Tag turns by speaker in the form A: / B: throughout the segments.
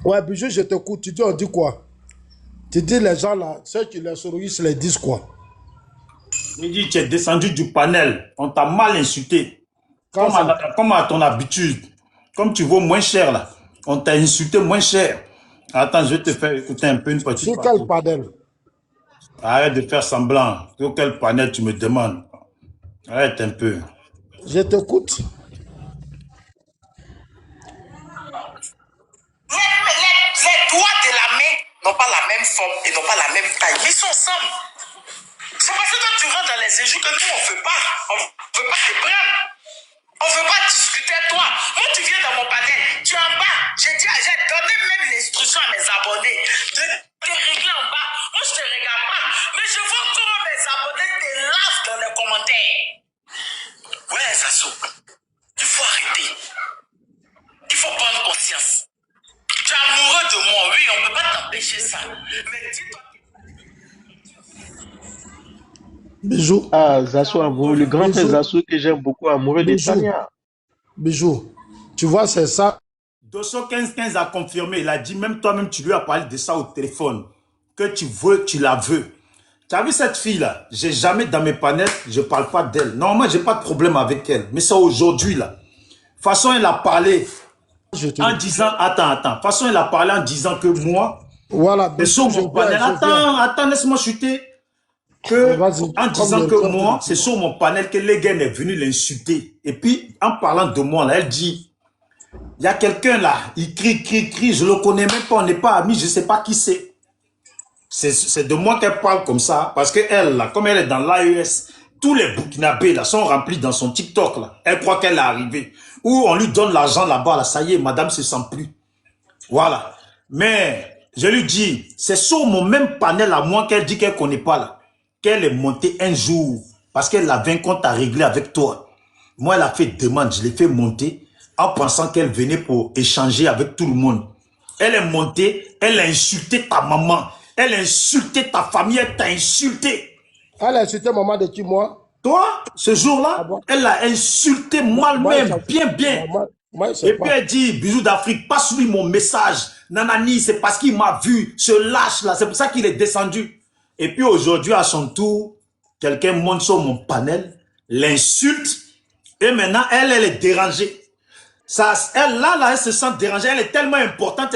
A: Ouais, Bijou, je t'écoute. Tu dis, on dit quoi? Tu dis les gens là, ceux qui les sourisent, les disent quoi?
B: Il dit, tu es descendu du panel. On t'a mal insulté.
A: Quand ça?
B: Comme à ton habitude. Comme tu vaux moins cher là. On t'a insulté moins cher. Attends, je vais te faire écouter un peu une petite
A: Sur quel
B: partie.
A: panel?
B: Arrête de faire semblant. Sur quel panel tu me demandes? Arrête un peu.
A: Je t'écoute.
C: Les doigts de la main n'ont pas la même forme et n'ont pas la même taille. Mais ils sont ensemble. C'est parce que quand tu rentres dans les éjoues que nous, on ne veut pas. On ne veut pas te prendre. On ne veut pas discuter de toi. Moi, tu viens dans mon panel. Tu es en bas. J'ai donné même l'instruction à mes abonnés de te régler en bas. Moi, je ne te regarde pas. Mais je vois comment mes abonnés te lavent dans les commentaires. Ouais, Zasso. Il faut arrêter. Il faut prendre conscience. Tu es amoureux de moi, oui, on ne peut pas t'empêcher ça. Mais dis-toi.
A: Bijou.
D: Ah, Zasso amoureux, le grand frère
A: Bijou.
D: Zasso que j'aime beaucoup, amoureux de
A: Bijou.
D: Tania.
A: Bijou. Tu vois, c'est ça.
B: Dosso 15-15 a confirmé. Il a dit, même toi-même, tu lui as parlé de ça au téléphone. Que tu veux, tu la veux. Tu as vu cette fille-là? J'ai jamais dans mes panels, je ne parle pas d'elle. Normalement, je n'ai pas de problème avec elle. Mais c'est aujourd'hui, là. De toute façon, elle a parlé
A: Je te
B: en
A: dis.
B: disant, attends. De toute façon, elle a parlé en disant que moi,
A: Voilà,
B: c'est sur
A: Bijou, je
B: mon
A: viens,
B: panel.
A: je viens.
B: Attends, laisse-moi chuter. Que,
A: Vas-y,
B: en
A: comme
B: disant
A: le
B: que
A: temps
B: moi,
A: te
B: c'est sur mon panel que Legen est venu l'insulter. Et puis, en parlant de moi, là, elle dit, il y a quelqu'un là, il crie, je le connais même pas, on n'est pas amis, je ne sais pas qui c'est. C'est de moi qu'elle parle comme ça, parce qu'elle, là, comme elle est dans l'AES, tous les Burkinabés là sont remplis dans son TikTok là. Elle croit qu'elle est arrivée. Ou on lui donne l'argent là-bas, là, ça y est, madame se sent plus. Voilà. Mais je lui dis, c'est sur mon même panel à moi qu'elle dit qu'elle ne connaît pas là, qu'elle est montée un jour, parce qu'elle avait un compte à régler avec toi. Moi, elle a fait demande, je l'ai fait monter en pensant qu'elle venait pour échanger avec tout le monde. Elle est montée, elle a insulté ta maman, elle a insulté ta famille, elle t'a insulté.
A: Elle a insulté maman de qui, moi?
B: Toi, ce
A: Ah
B: jour-là,
A: bon?
B: elle a insulté
A: Moi,
B: mal-même,
A: ça,
B: bien.
A: moi, je sais
B: Et puis
A: pas.
B: elle dit, bisous d'Afrique, passe-lui mon message. Nanani, c'est parce qu'il m'a vu, ce lâche-là, c'est pour ça qu'il est descendu. Et puis aujourd'hui, à son tour, quelqu'un monte sur mon panel, l'insulte, et maintenant, elle est dérangée. Ça, elle, là, elle se sent dérangée, elle est tellement importante.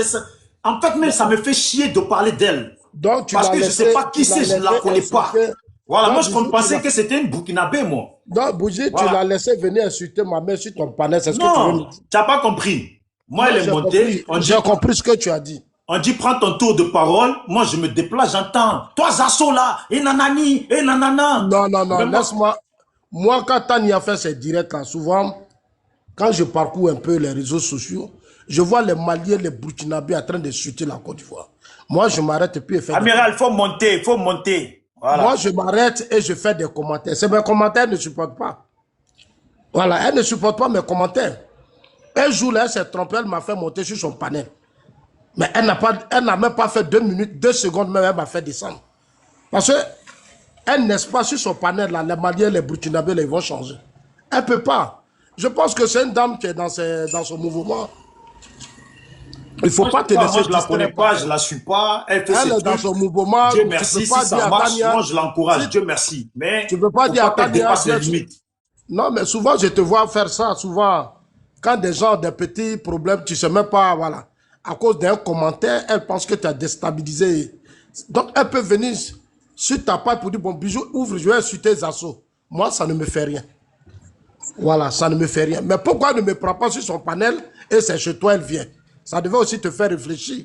B: En fait, même, ça me fait chier de parler d'elle.
A: Donc, tu
B: Parce
A: l'as
B: que je ne sais
A: laissé,
B: pas qui c'est, je ne la connais pas.
A: insulter.
B: Voilà, moi,
A: Donc,
B: je
A: Bijou,
B: pensais que c'était une Burkinabé, moi.
A: Bougie, tu l'as
B: Voilà.
A: laissé venir insulter ma mère sur ton panel. C'est ce que tu veux me
B: Non,
A: dire?
B: tu n'as pas compris. Moi,
A: Moi,
B: elle est montée,
A: j'ai compris ce que tu as dit.
B: on dit prends ton tour de parole. Moi, je me déplace, j'entends. Toi, Zasso, là, et nanani, et nanana.
A: Non,
B: Mais moi,
A: laisse-moi. Moi, quand Tania fait ses directs, là, souvent, quand je parcours un peu les réseaux sociaux, je vois les Maliens, les Burkinabés en train de chuter la Côte d'Ivoire. Moi, je m'arrête et puis je fais des
B: Amiral,
A: commentaires.
B: il faut monter, il faut monter.
A: Moi,
B: Voilà.
A: je m'arrête et je fais des commentaires. C'est mes commentaires ne supportent pas. Voilà, elle ne supporte pas mes commentaires. Un jour, là, elle s'est trompée, elle m'a fait monter sur son panel. Mais elle n'a même pas fait 2 minutes, 2 secondes, même elle m'a fait descendre. Parce que elle n'est pas sur son panel, là, les Maliens, les Burkinabés, là, ils vont changer. Elle ne peut pas. Je pense que c'est une dame qui est dans son mouvement. Il ne faut
B: Moi,
A: pas te laisser
B: je ne la connais
A: distraire par
B: pas, je
A: elle.
B: ne la suis pas. Elle fait
A: Elle
B: ses
A: est dans
B: trucs.
A: son mouvement.
B: Dieu
A: Tu ne
B: merci,
A: peux
B: si
A: pas dire
B: ça
A: à
B: marche,
A: Tania,
B: moi, je l'encourage.
A: si
B: Dieu merci. Mais
A: tu ne peux
B: il
A: pas
B: ne faut
A: dire à
B: pas qu'elle
A: Tania,
B: dépasse les
A: viens,
B: limites.
A: non, mais souvent, je te vois faire ça. Souvent, quand des gens ont des petits problèmes, tu ne sais même pas, voilà. À cause d'un commentaire, elle pense que tu as déstabilisé. Donc, elle peut venir sur ta page pour dire, bon, Bijou, ouvre, je vais insulter Zasso. Moi, ça ne me fait rien. Voilà, ça ne me fait rien. Mais pourquoi elle ne me prend pas sur son panel et c'est chez toi, elle vient? Ça devait aussi te faire réfléchir.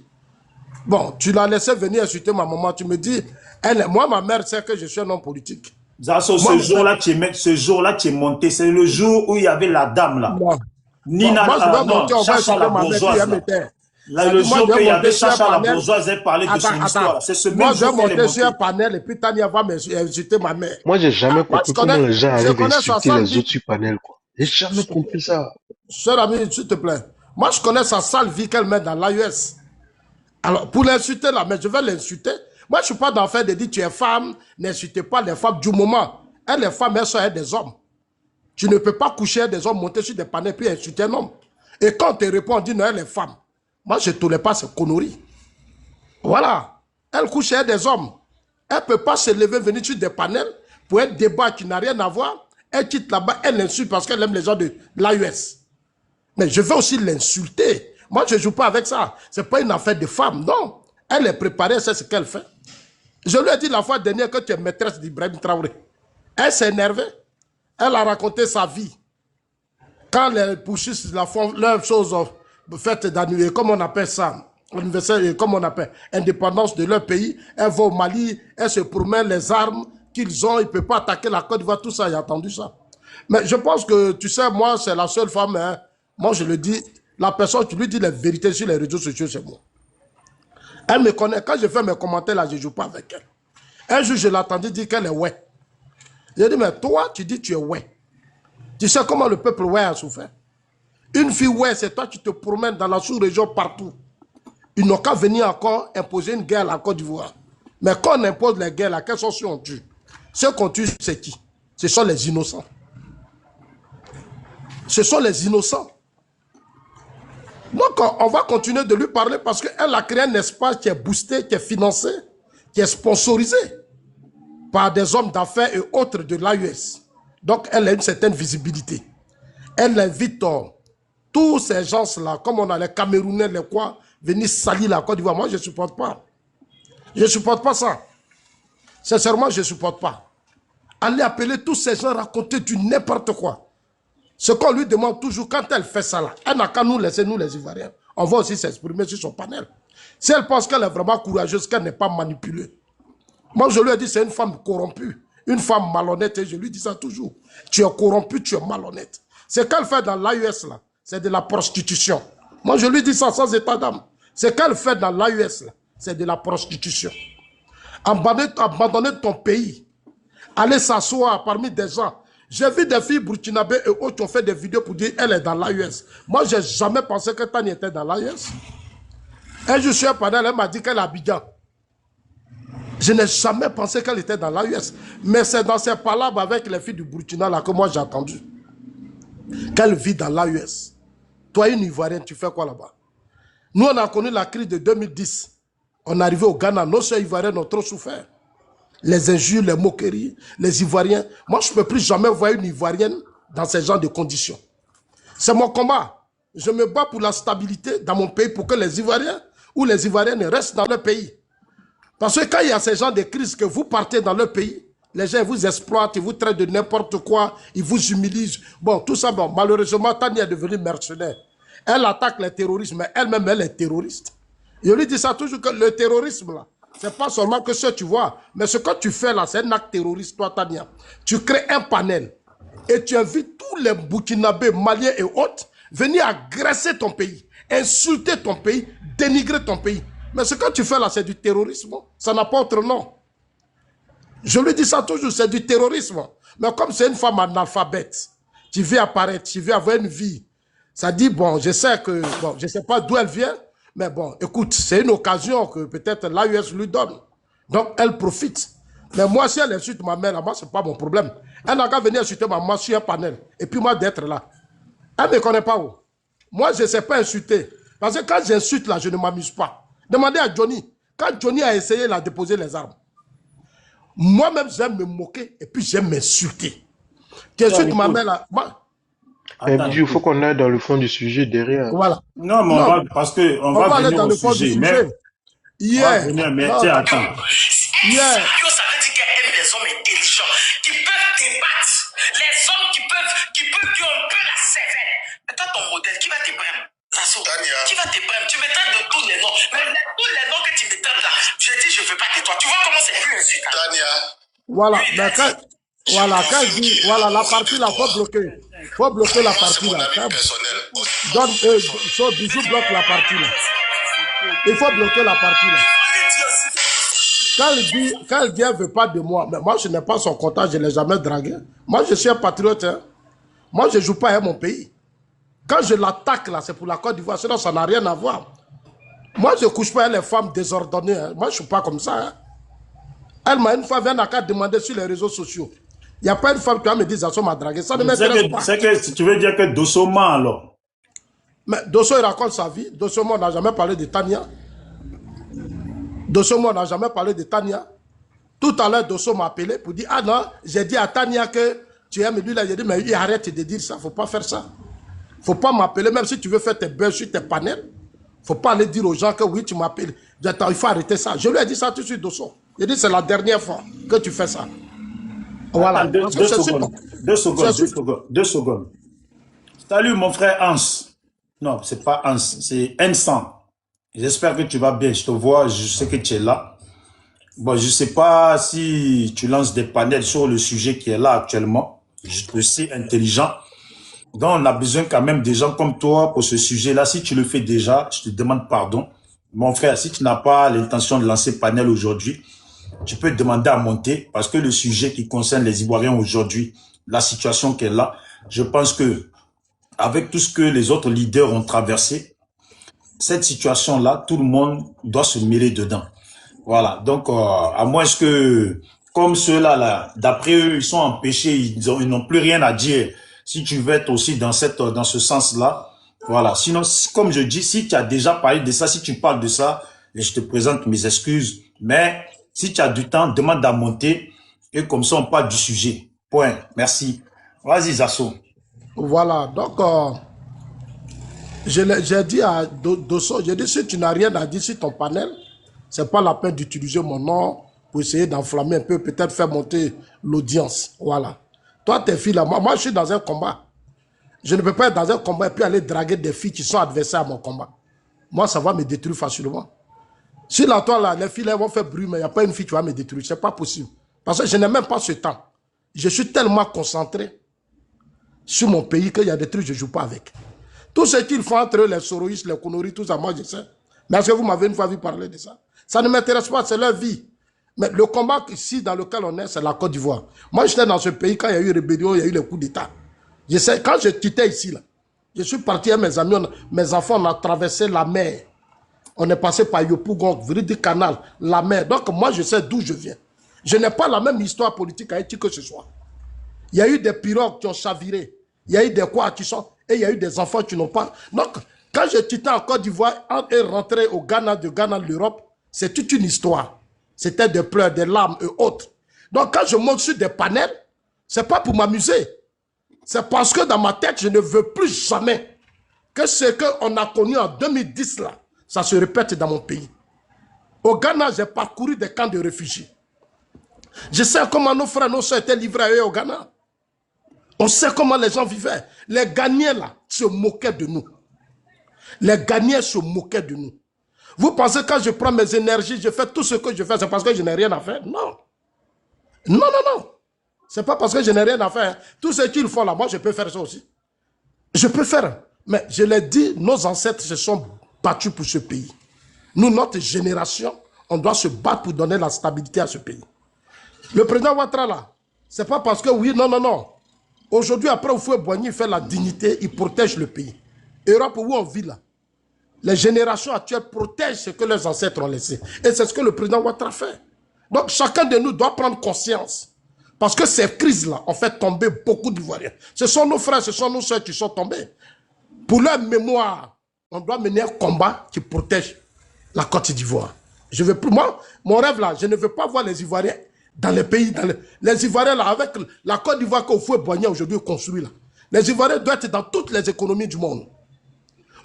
A: Bon, tu l'as laissé venir insulter ma maman. Tu me dis, moi, ma mère sait que je suis un homme politique.
B: Zasso,
A: Moi,
B: ce jour-là, tu es monté. C'est le jour où il y avait la dame, là.
A: moi,
B: Nina,
A: moi, je vais monter,
B: non,
A: on va
B: Chacha
A: insulter
B: la
A: ma mère, puis
B: bourgeoise,
A: elle
B: là.
A: m'éteint.
B: Là,
A: Ça
B: le
A: dit, moi,
B: jour
A: je vais
B: qu'il y avait
A: monter sur un
B: Chacha la
A: panel.
B: bourgeoise, elle parlait de son
A: Attends.
B: histoire. C'est ce
A: Moi,
B: même
A: je vais
B: jour qu'elle est
A: monter sur un
B: montée.
A: panel et puis Tania va m'insulter ma mère.
D: Moi, j'ai jamais
A: Moi,
D: compris comment les gens
A: je
D: arrivent à
A: connais sa
D: insulter
A: sale
D: les
A: vie.
D: autres sur panel, quoi. J'ai jamais compris ça.
A: Sœur amie, s'il te plaît. Moi, je connais sa sale vie qu'elle met dans l'AES. Alors, pour l'insulter là, mais je vais l'insulter. Moi, je ne suis pas dans le fait de dire tu es femme, n'insultez pas les femmes du moment. Elle, les femmes, elles sont des hommes. Tu ne peux pas coucher avec des hommes, monter sur des panels puis insulter un homme. Et quand on te répond, on dit non, elle est femme. Moi, je ne tolère pas ces conneries. Voilà. Elle couche avec des hommes. Elle ne peut pas se lever, venir sur des panels pour un débat qui n'a rien à voir. Elle quitte là-bas, elle l'insulte parce qu'elle aime les gens de l'AUS. Mais je vais aussi l'insulter. Moi, je ne joue pas avec ça. Ce n'est pas une affaire de femme, non. Elle est préparée, c'est ce qu'elle fait. Je lui ai dit la fois dernière que tu es maîtresse d'Ibrahim Traoré. Elle s'est énervée. Elle a raconté sa vie. Quand les pouchistes font leurs choses faites d'annuler, comme on appelle ça, anniversaire, comme on appelle, indépendance de leur pays, elle va au Mali, elle se promène les armes qu'ils ont, ils ne peuvent pas attaquer la Côte d'Ivoire, tout ça, j'ai entendu ça. Mais je pense que, tu sais, moi, c'est la seule femme, hein, moi je le dis, la personne qui lui dit les vérités sur les réseaux sociaux, c'est moi. Elle me connaît, quand je fais mes commentaires là, je ne joue pas avec elle. Un jour, je l'ai entendu dire qu'elle est ouais. J'ai dit, mais toi, tu dis tu es ouais. Tu sais comment le peuple ouais a souffert. Une fille ouais, c'est toi qui te promènes dans la sous-région partout. Ils n'ont qu'à venir encore imposer une guerre à la Côte d'Ivoire. Mais quand on impose les guerres, là, quels sont ceux qu'on tue? Ceux qu'on tue, c'est qui? Ce sont les innocents. Ce sont les innocents. Donc, on va continuer de lui parler parce qu'elle a créé un espace qui est boosté, qui est financé, qui est sponsorisé par des hommes d'affaires et autres de l'AUS. Donc, elle a une certaine visibilité. Elle invite tous ces gens-là, comme on a les Camerounais, les quoi, venir salir la Côte d'Ivoire. Moi, je ne supporte pas. Je ne supporte pas ça. Sincèrement, je ne supporte pas. Aller appeler tous ces gens, raconter du n'importe quoi. Ce qu'on lui demande toujours, quand elle fait ça là, elle n'a qu'à nous laisser, nous les Ivoiriens. On va aussi s'exprimer sur son panel. Si elle pense qu'elle est vraiment courageuse, qu'elle n'est pas manipulée. Moi, je lui ai dit, c'est une femme corrompue, une femme malhonnête, et je lui dis ça toujours. Tu es corrompu, tu es malhonnête. Ce qu'elle fait dans l'AUS là, c'est de la prostitution. Moi, je lui dis ça sans état d'âme. Ce qu'elle fait dans l'AUS là, c'est de la prostitution. Abandonner ton pays, aller s'asseoir parmi des gens. J'ai vu des filles burkinabées et autres qui ont fait des vidéos pour dire qu'elle est dans l'AUS. Moi, je n'ai jamais pensé que Tani était dans l'AUS. Un jour, je suis à Panel, elle m'a dit qu'elle est à Abidjan. Je n'ai jamais pensé qu'elle était dans l'AUS. Mais c'est dans ces palabres avec les filles du Burkina là que moi j'ai entendu. Qu'elle vit dans l'AUS. Toi, une Ivoirienne, tu fais quoi là-bas? Nous, on a connu la crise de 2010. On est arrivé au Ghana, nos soeurs Ivoiriennes ont trop souffert. Les injures, les moqueries, les Ivoiriens. Moi, je ne peux plus jamais voir une Ivoirienne dans ce genre de conditions. C'est mon combat. Je me bats pour la stabilité dans mon pays pour que les Ivoiriens ou les Ivoiriennes restent dans leur pays. Parce que quand il y a ces genres de crises que vous partez dans leur pays, les gens vous exploitent, ils vous traitent de n'importe quoi, ils vous humilient. Bon, tout ça, bon, malheureusement, Tani est devenue mercenaire. Elle attaque les terroristes, mais elle-même, elle est terroriste. Je lui dis ça toujours, que le terrorisme, là, c'est pas seulement que ce que tu vois, mais ce que tu fais là, c'est un acte terroriste, toi, Tania. Tu crées un panel et tu invites tous les Burkinabés, Maliens et autres venir agresser ton pays, insulter ton pays, dénigrer ton pays. Mais ce que tu fais là, c'est du terrorisme. Ça n'a pas autre nom. Je lui dis ça toujours, c'est du terrorisme. Mais comme c'est une femme analphabète, tu veux apparaître, tu veux avoir une vie. Ça dit, bon, je sais que, bon, je ne sais pas d'où elle vient, mais bon, écoute, c'est une occasion que peut-être l'AUS lui donne. Donc, elle profite. Mais moi, si elle insulte ma mère, moi, ce n'est pas mon problème. Elle n'a qu'à venir insulter ma maman sur un panel. Et puis moi, d'être là. Elle ne me connaît pas où. Moi, je ne sais pas insulter. Parce que quand j'insulte là, je ne m'amuse pas. Demandez à Johnny. Quand Johnny a essayé de déposer les armes, moi-même, j'aime me moquer et puis j'aime m'insulter. Tu insultes ma mère là. Moi,
D: Il faut qu'on aille dans le fond du sujet derrière.
A: voilà.
B: Non, mais
A: Non,
B: parce que on
A: on va
B: va
A: aller
B: venir
A: dans
B: au
A: le fond du
B: sujet. Mais
A: sujet.
B: on va
A: Hier,
B: venir, mais
A: non,
B: tiens, attends.
A: hier,
C: Yo, ça veut dire qu'elle aime les hommes intelligents, qui peuvent débattre. Les hommes qui ont un peu la cervelle. Mais toi, ton modèle, qui va te prendre?
E: Tania.
C: Qui va te prendre? Tu me traites de tous les noms. Mais tous les noms que tu me traites là, je dis, je ne veux pas de toi. Tu vois comment c'est plus insultant?
E: Tania.
A: voilà. Mais quand je dis, voilà, la partie là, il faut bloquer. Il faut bloquer la
E: Moi, c'est
A: partie
E: mon
A: là.
E: avis personnel.
A: Donne, Bijou bloque la partie là. Il faut bloquer la partie là. Quand elle dit elle ne veut pas de moi, mais moi je n'ai pas son contact, je ne l'ai jamais dragué. Moi je suis un patriote. Hein. Moi je ne joue pas à mon pays. Quand je l'attaque là, c'est pour la Côte d'Ivoire, sinon ça n'a rien à voir. Moi je ne couche pas avec les femmes désordonnées. Hein. Moi je ne suis pas comme ça. Hein. Elle m'a une fois vient à demander sur les réseaux sociaux. Il n'y a pas une femme qui va me dire ça m'a dragué. Ça ne m'intéresse pas.
B: C'est que tu veux dire que Dossoma alors.
A: Mais Dosso, il raconte sa vie. Dosso, moi, on n'a jamais parlé de Tania. Dosso, moi, on n'a jamais parlé de Tania. Tout à l'heure, Dosso m'a appelé pour dire, ah non, j'ai dit à Tania que tu aimes lui, là, j'ai dit, mais il arrête de dire ça, il ne faut pas faire ça. Il ne faut pas m'appeler, même si tu veux faire tes buzz sur tes panels. Il ne faut pas aller dire aux gens que oui, tu m'appelles. Il faut arrêter ça. Je lui ai dit ça tout de suite, Dosso. J'ai dit, c'est la dernière fois que tu fais ça. Voilà.
B: Attends, deux secondes. Salut mon frère Hans. Non, c'est pas Hans, c'est Ensan. J'espère que tu vas bien. Je te vois, je sais que tu es là. Bon, je sais pas si tu lances des panels sur le sujet qui est là actuellement. Je te sais intelligent. Donc, on a besoin quand même des gens comme toi pour ce sujet-là. Si tu le fais déjà, je te demande pardon. Mon frère, si tu n'as pas l'intention de lancer panel aujourd'hui, tu peux demander à monter parce que le sujet qui concerne les Ivoiriens aujourd'hui, la situation qu'elle est là, je pense que avec tout ce que les autres leaders ont traversé, cette situation-là, tout le monde doit se mêler dedans. Voilà. Donc, à moins que, comme ceux-là, là, d'après eux, ils sont empêchés, ils n'ont plus rien à dire. Si tu veux être aussi dans ce sens-là, voilà. Sinon, comme je dis, si tu as déjà parlé de ça, si tu parles de ça, et je te présente mes excuses. Mais si tu as du temps, demande à monter et comme ça, on parle du sujet. Point. Merci. Vas-y, Zasso.
A: Voilà. Donc, j'ai dit à Dosso, j'ai dit, si tu n'as rien à dire sur ton panel, c'est pas la peine d'utiliser mon nom pour essayer d'enflammer un peu, peut-être faire monter l'audience. Voilà. Toi, tes filles là, moi, je suis dans un combat. Je ne peux pas être dans un combat et puis aller draguer des filles qui sont adversaires à mon combat. Moi, ça va me détruire facilement. Si là, toi, là, les filles là, vont faire bruit, mais il n'y a pas une fille qui va me détruire. Ce n'est pas possible. Parce que je n'ai même pas ce temps. Je suis tellement concentré sur mon pays qu'il y a des trucs que je ne joue pas avec. Tout ce qu'ils font entre eux, les soroïstes, les Konoris, tout ça, moi, je sais. Mais est-ce que vous m'avez une fois vu parler de ça? Ça ne m'intéresse pas, c'est leur vie. Mais le combat ici dans lequel on est, c'est la Côte d'Ivoire. Moi, j'étais dans ce pays quand il y a eu rébellion, il y a eu les coups d'État. Je sais, quand je quittais ici, là, je suis parti avec mes amis, mes enfants, on a traversé la mer. On est passé par Yopougon, Vérité Canal, la mer. Donc, moi, je sais d'où je viens. Je n'ai pas la même histoire politique à Haïti que ce soit. Il y a eu des pirogues qui ont chaviré. Il y a eu des quoi qui sont... Et il y a eu des enfants qui n'ont pas... Donc, quand je quittais en Côte d'Ivoire et rentré au Ghana, de Ghana, l'Europe, c'est toute une histoire. C'était des pleurs, des larmes et autres. Donc, quand je monte sur des panels, ce n'est pas pour m'amuser. C'est parce que dans ma tête, je ne veux plus jamais que ce qu'on a connu en 2010, là, ça se répète dans mon pays. Au Ghana, j'ai parcouru des camps de réfugiés. Je sais comment nos frères, nos soeurs étaient livrés à eux au Ghana. On sait comment les gens vivaient. Les Ghanéens, là, se moquaient de nous. Les Ghanéens se moquaient de nous. Vous pensez que quand je prends mes énergies, je fais tout ce que je fais, c'est parce que je n'ai rien à faire? Non. Non, non, non. C'est pas parce que je n'ai rien à faire. Tout ce qu'ils font là, moi, je peux faire ça aussi. Je peux faire. Mais je l'ai dit, nos ancêtres se sont battus pour ce pays. Nous, notre génération, on doit se battre pour donner la stabilité à ce pays. Le président Ouattara, là, c'est pas parce que oui, non, non, non. Aujourd'hui, après Houphouët-Boigny, il fait la dignité, il protège le pays. Europe où on vit là, les générations actuelles protègent ce que leurs ancêtres ont laissé. Et c'est ce que le président Ouattara fait. Donc, chacun de nous doit prendre conscience. Parce que ces crises-là ont fait tomber beaucoup d'Ivoiriens. Ce sont nos frères, ce sont nos soeurs qui sont tombés. Pour leur mémoire, on doit mener un combat qui protège la Côte d'Ivoire. Je veux plus, moi, mon rêve là, je ne veux pas voir les Ivoiriens dans les pays, les Ivoiriens là, avec la Côte d'Ivoire qu'Houphouët-Boigny aujourd'hui construit là. Les Ivoiriens doivent être dans toutes les économies du monde.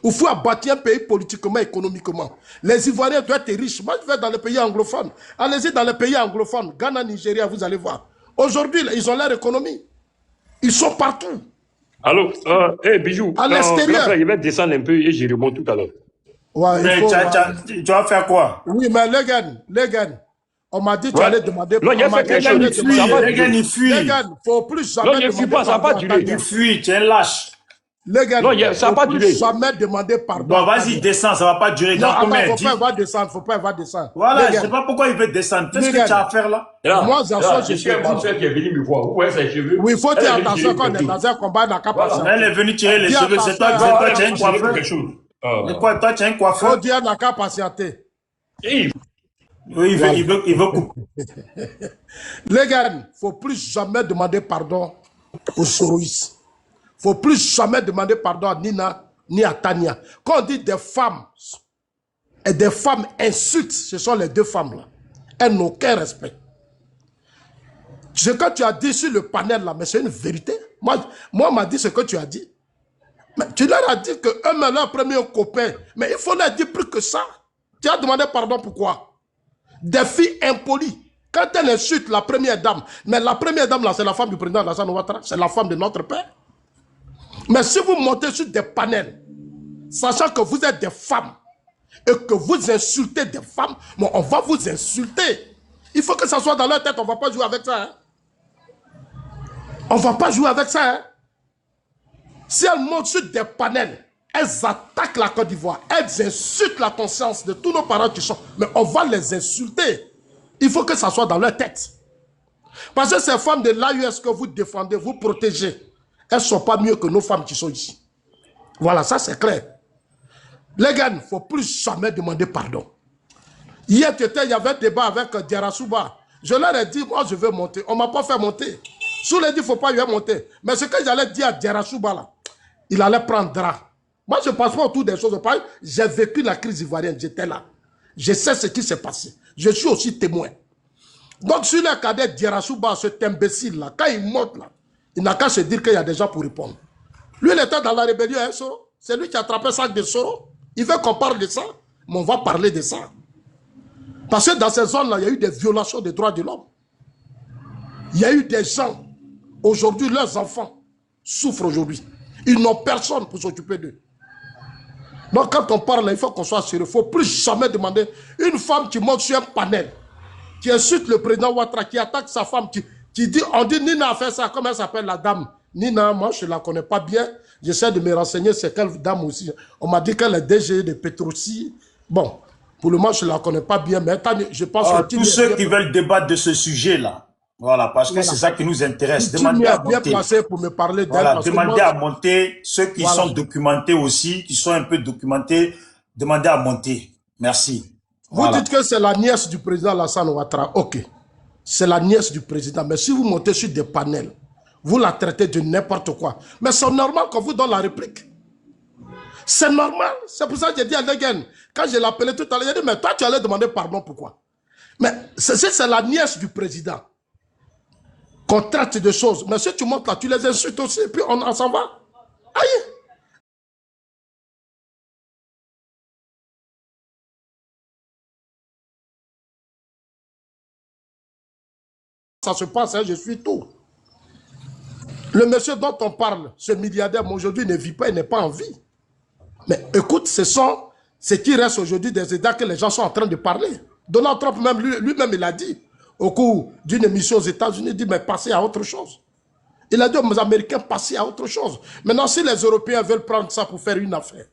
A: Houphouët a bâti un pays politiquement, économiquement. Les Ivoiriens doivent être riches. Moi, je vais dans les pays anglophones. Allez-y dans les pays anglophones. Ghana, Nigeria, vous allez voir. Aujourd'hui, ils ont leur économie. Ils sont partout.
E: Allô, Bijou,
A: à l'extérieur.
E: Je vais descendre un peu et je remonte tout à l'heure.
A: Ouais,
B: Mais tu vas faire quoi?
A: Oui, mais les gars, on m'a dit que tu allais demander...
E: Non, il y a fait quelque chose.
B: Les gars, il fuit.
A: Les gars, il ne faut plus jamais
E: demander... Non, il ne fuit pas, ça n'a pas duré.
B: Il fuit, tu es un lâche.
A: Les gars,
E: non, ça n'a pas duré.
A: Jamais demander pardon.
B: Bon, vas-y, descends, ça ne va pas durer.
A: Non, attends, il faut pas, il va descendre.
B: Voilà, je ne sais pas pourquoi il veut descendre. Fais ce que tu as à faire là.
A: Moi, je
E: suis un soeur qui est venu me voir. Où est ses cheveux?
A: Oui, il faut dire attention quand on est dans un combat dans la
B: Elle est venue tirer les cheveux. C'est toi, tu as un coiffeur. Mais quoi, toi, tu as un coiffeur?
A: Il faut dire n'a qu'à patienter.
B: Oui, il veut couper.
A: Les gars, il ne faut plus jamais demander pardon aux soroïstes. Il ne faut plus jamais demander pardon à Nina, ni à Tania. Quand on dit des femmes, et des femmes insultent, ce sont les deux femmes-là. Elles n'ont aucun respect. Ce que tu as dit sur le panel là, mais c'est une vérité. Moi, on m'a dit ce que tu as dit. Mais tu leur as dit qu'eux-mêmes, leur premier copain, mais il faut leur dire plus que ça. Tu as demandé pardon pourquoi? Des filles impolies. Quand elles insultent la première dame, mais la première dame là, c'est la femme du président Alassane Ouattara, c'est la femme de notre père. Mais si vous montez sur des panels, sachant que vous êtes des femmes, et que vous insultez des femmes, bon, on va vous insulter. Il faut que ça soit dans leur tête, on ne va pas jouer avec ça. Hein? On ne va pas jouer avec ça. Hein? Si elles montent sur des panels, elles attaquent la Côte d'Ivoire, elles insultent la conscience de tous nos parents qui sont, mais on va les insulter. Il faut que ça soit dans leur tête. Parce que ces femmes de l'AUS que vous défendez, vous protégez, elles ne sont pas mieux que nos femmes qui sont ici. Voilà, ça c'est clair. Les gars, il ne faut plus jamais demander pardon. Hier, il y avait un débat avec Diarasouba. Je leur ai dit, moi je veux monter. On ne m'a pas fait monter. Sous les dit, il ne faut pas lui monter. Mais ce que j'allais dire à Diarasouba, là, il allait prendre drap. Moi, je ne passe pas autour des choses. J'ai vécu la crise ivoirienne, j'étais là. Je sais ce qui s'est passé. Je suis aussi témoin. Donc, sur le cadet Diarasouba, cet imbécile-là, quand il monte là, il n'a qu'à se dire qu'il y a des gens pour répondre. Lui, il était dans la rébellion, hein, Soro. C'est lui qui a attrapé ça de Soro. Il veut qu'on parle de ça, mais on va parler de ça. Parce que dans ces zones-là, il y a eu des violations des droits de l'homme. Il y a eu des gens, aujourd'hui, leurs enfants souffrent aujourd'hui. Ils n'ont personne pour s'occuper d'eux. Donc quand on parle, il faut qu'on soit sérieux. Il ne faut plus jamais demander une femme qui monte sur un panel, qui insulte le président Ouattara, qui attaque sa femme, qui dit, on dit Nina a fait ça, comment elle s'appelle la dame? Nina, moi je ne la connais pas bien. J'essaie de me renseigner, c'est quelle dame aussi. On m'a dit qu'elle est DG de Petrosi. Bon, pour le moment, je ne la connais pas bien, mais je pense que...
B: Tous ceux qui veulent débattre de ce sujet-là, voilà, parce que c'est ça qui nous intéresse.
A: Demandez à monter. Bien placé pour me parler d'elle.
B: Voilà, demandez à monter. Ceux qui sont documentés aussi, qui sont un peu documentés, demandez à monter. Merci.
A: Vous dites que c'est la nièce du président Alassane Ouattara. Ok, c'est la nièce du président. Mais si vous montez sur des panels, vous la traitez de n'importe quoi. Mais c'est normal qu'on vous donne la réplique. C'est normal. C'est pour ça que j'ai dit à Degen, quand je l'appelais tout à l'heure, j'ai dit, mais toi, tu allais demander pardon, pourquoi? Mais c'est la nièce du président qu'on traite de choses. Mais si tu montes là, tu les insultes aussi, et puis on s'en va. Aïe! Ça se passe, hein, je suis tout. Le monsieur dont on parle, ce milliardaire, aujourd'hui, ne vit pas, il n'est pas en vie. Mais écoute, ce qui reste aujourd'hui des États que les gens sont en train de parler. Donald Trump, même lui-même, il a dit, au cours d'une émission aux États-Unis, il dit, mais passez à autre chose. Il a dit aux Américains, passez à autre chose. Maintenant, si les Européens veulent prendre ça pour faire une affaire,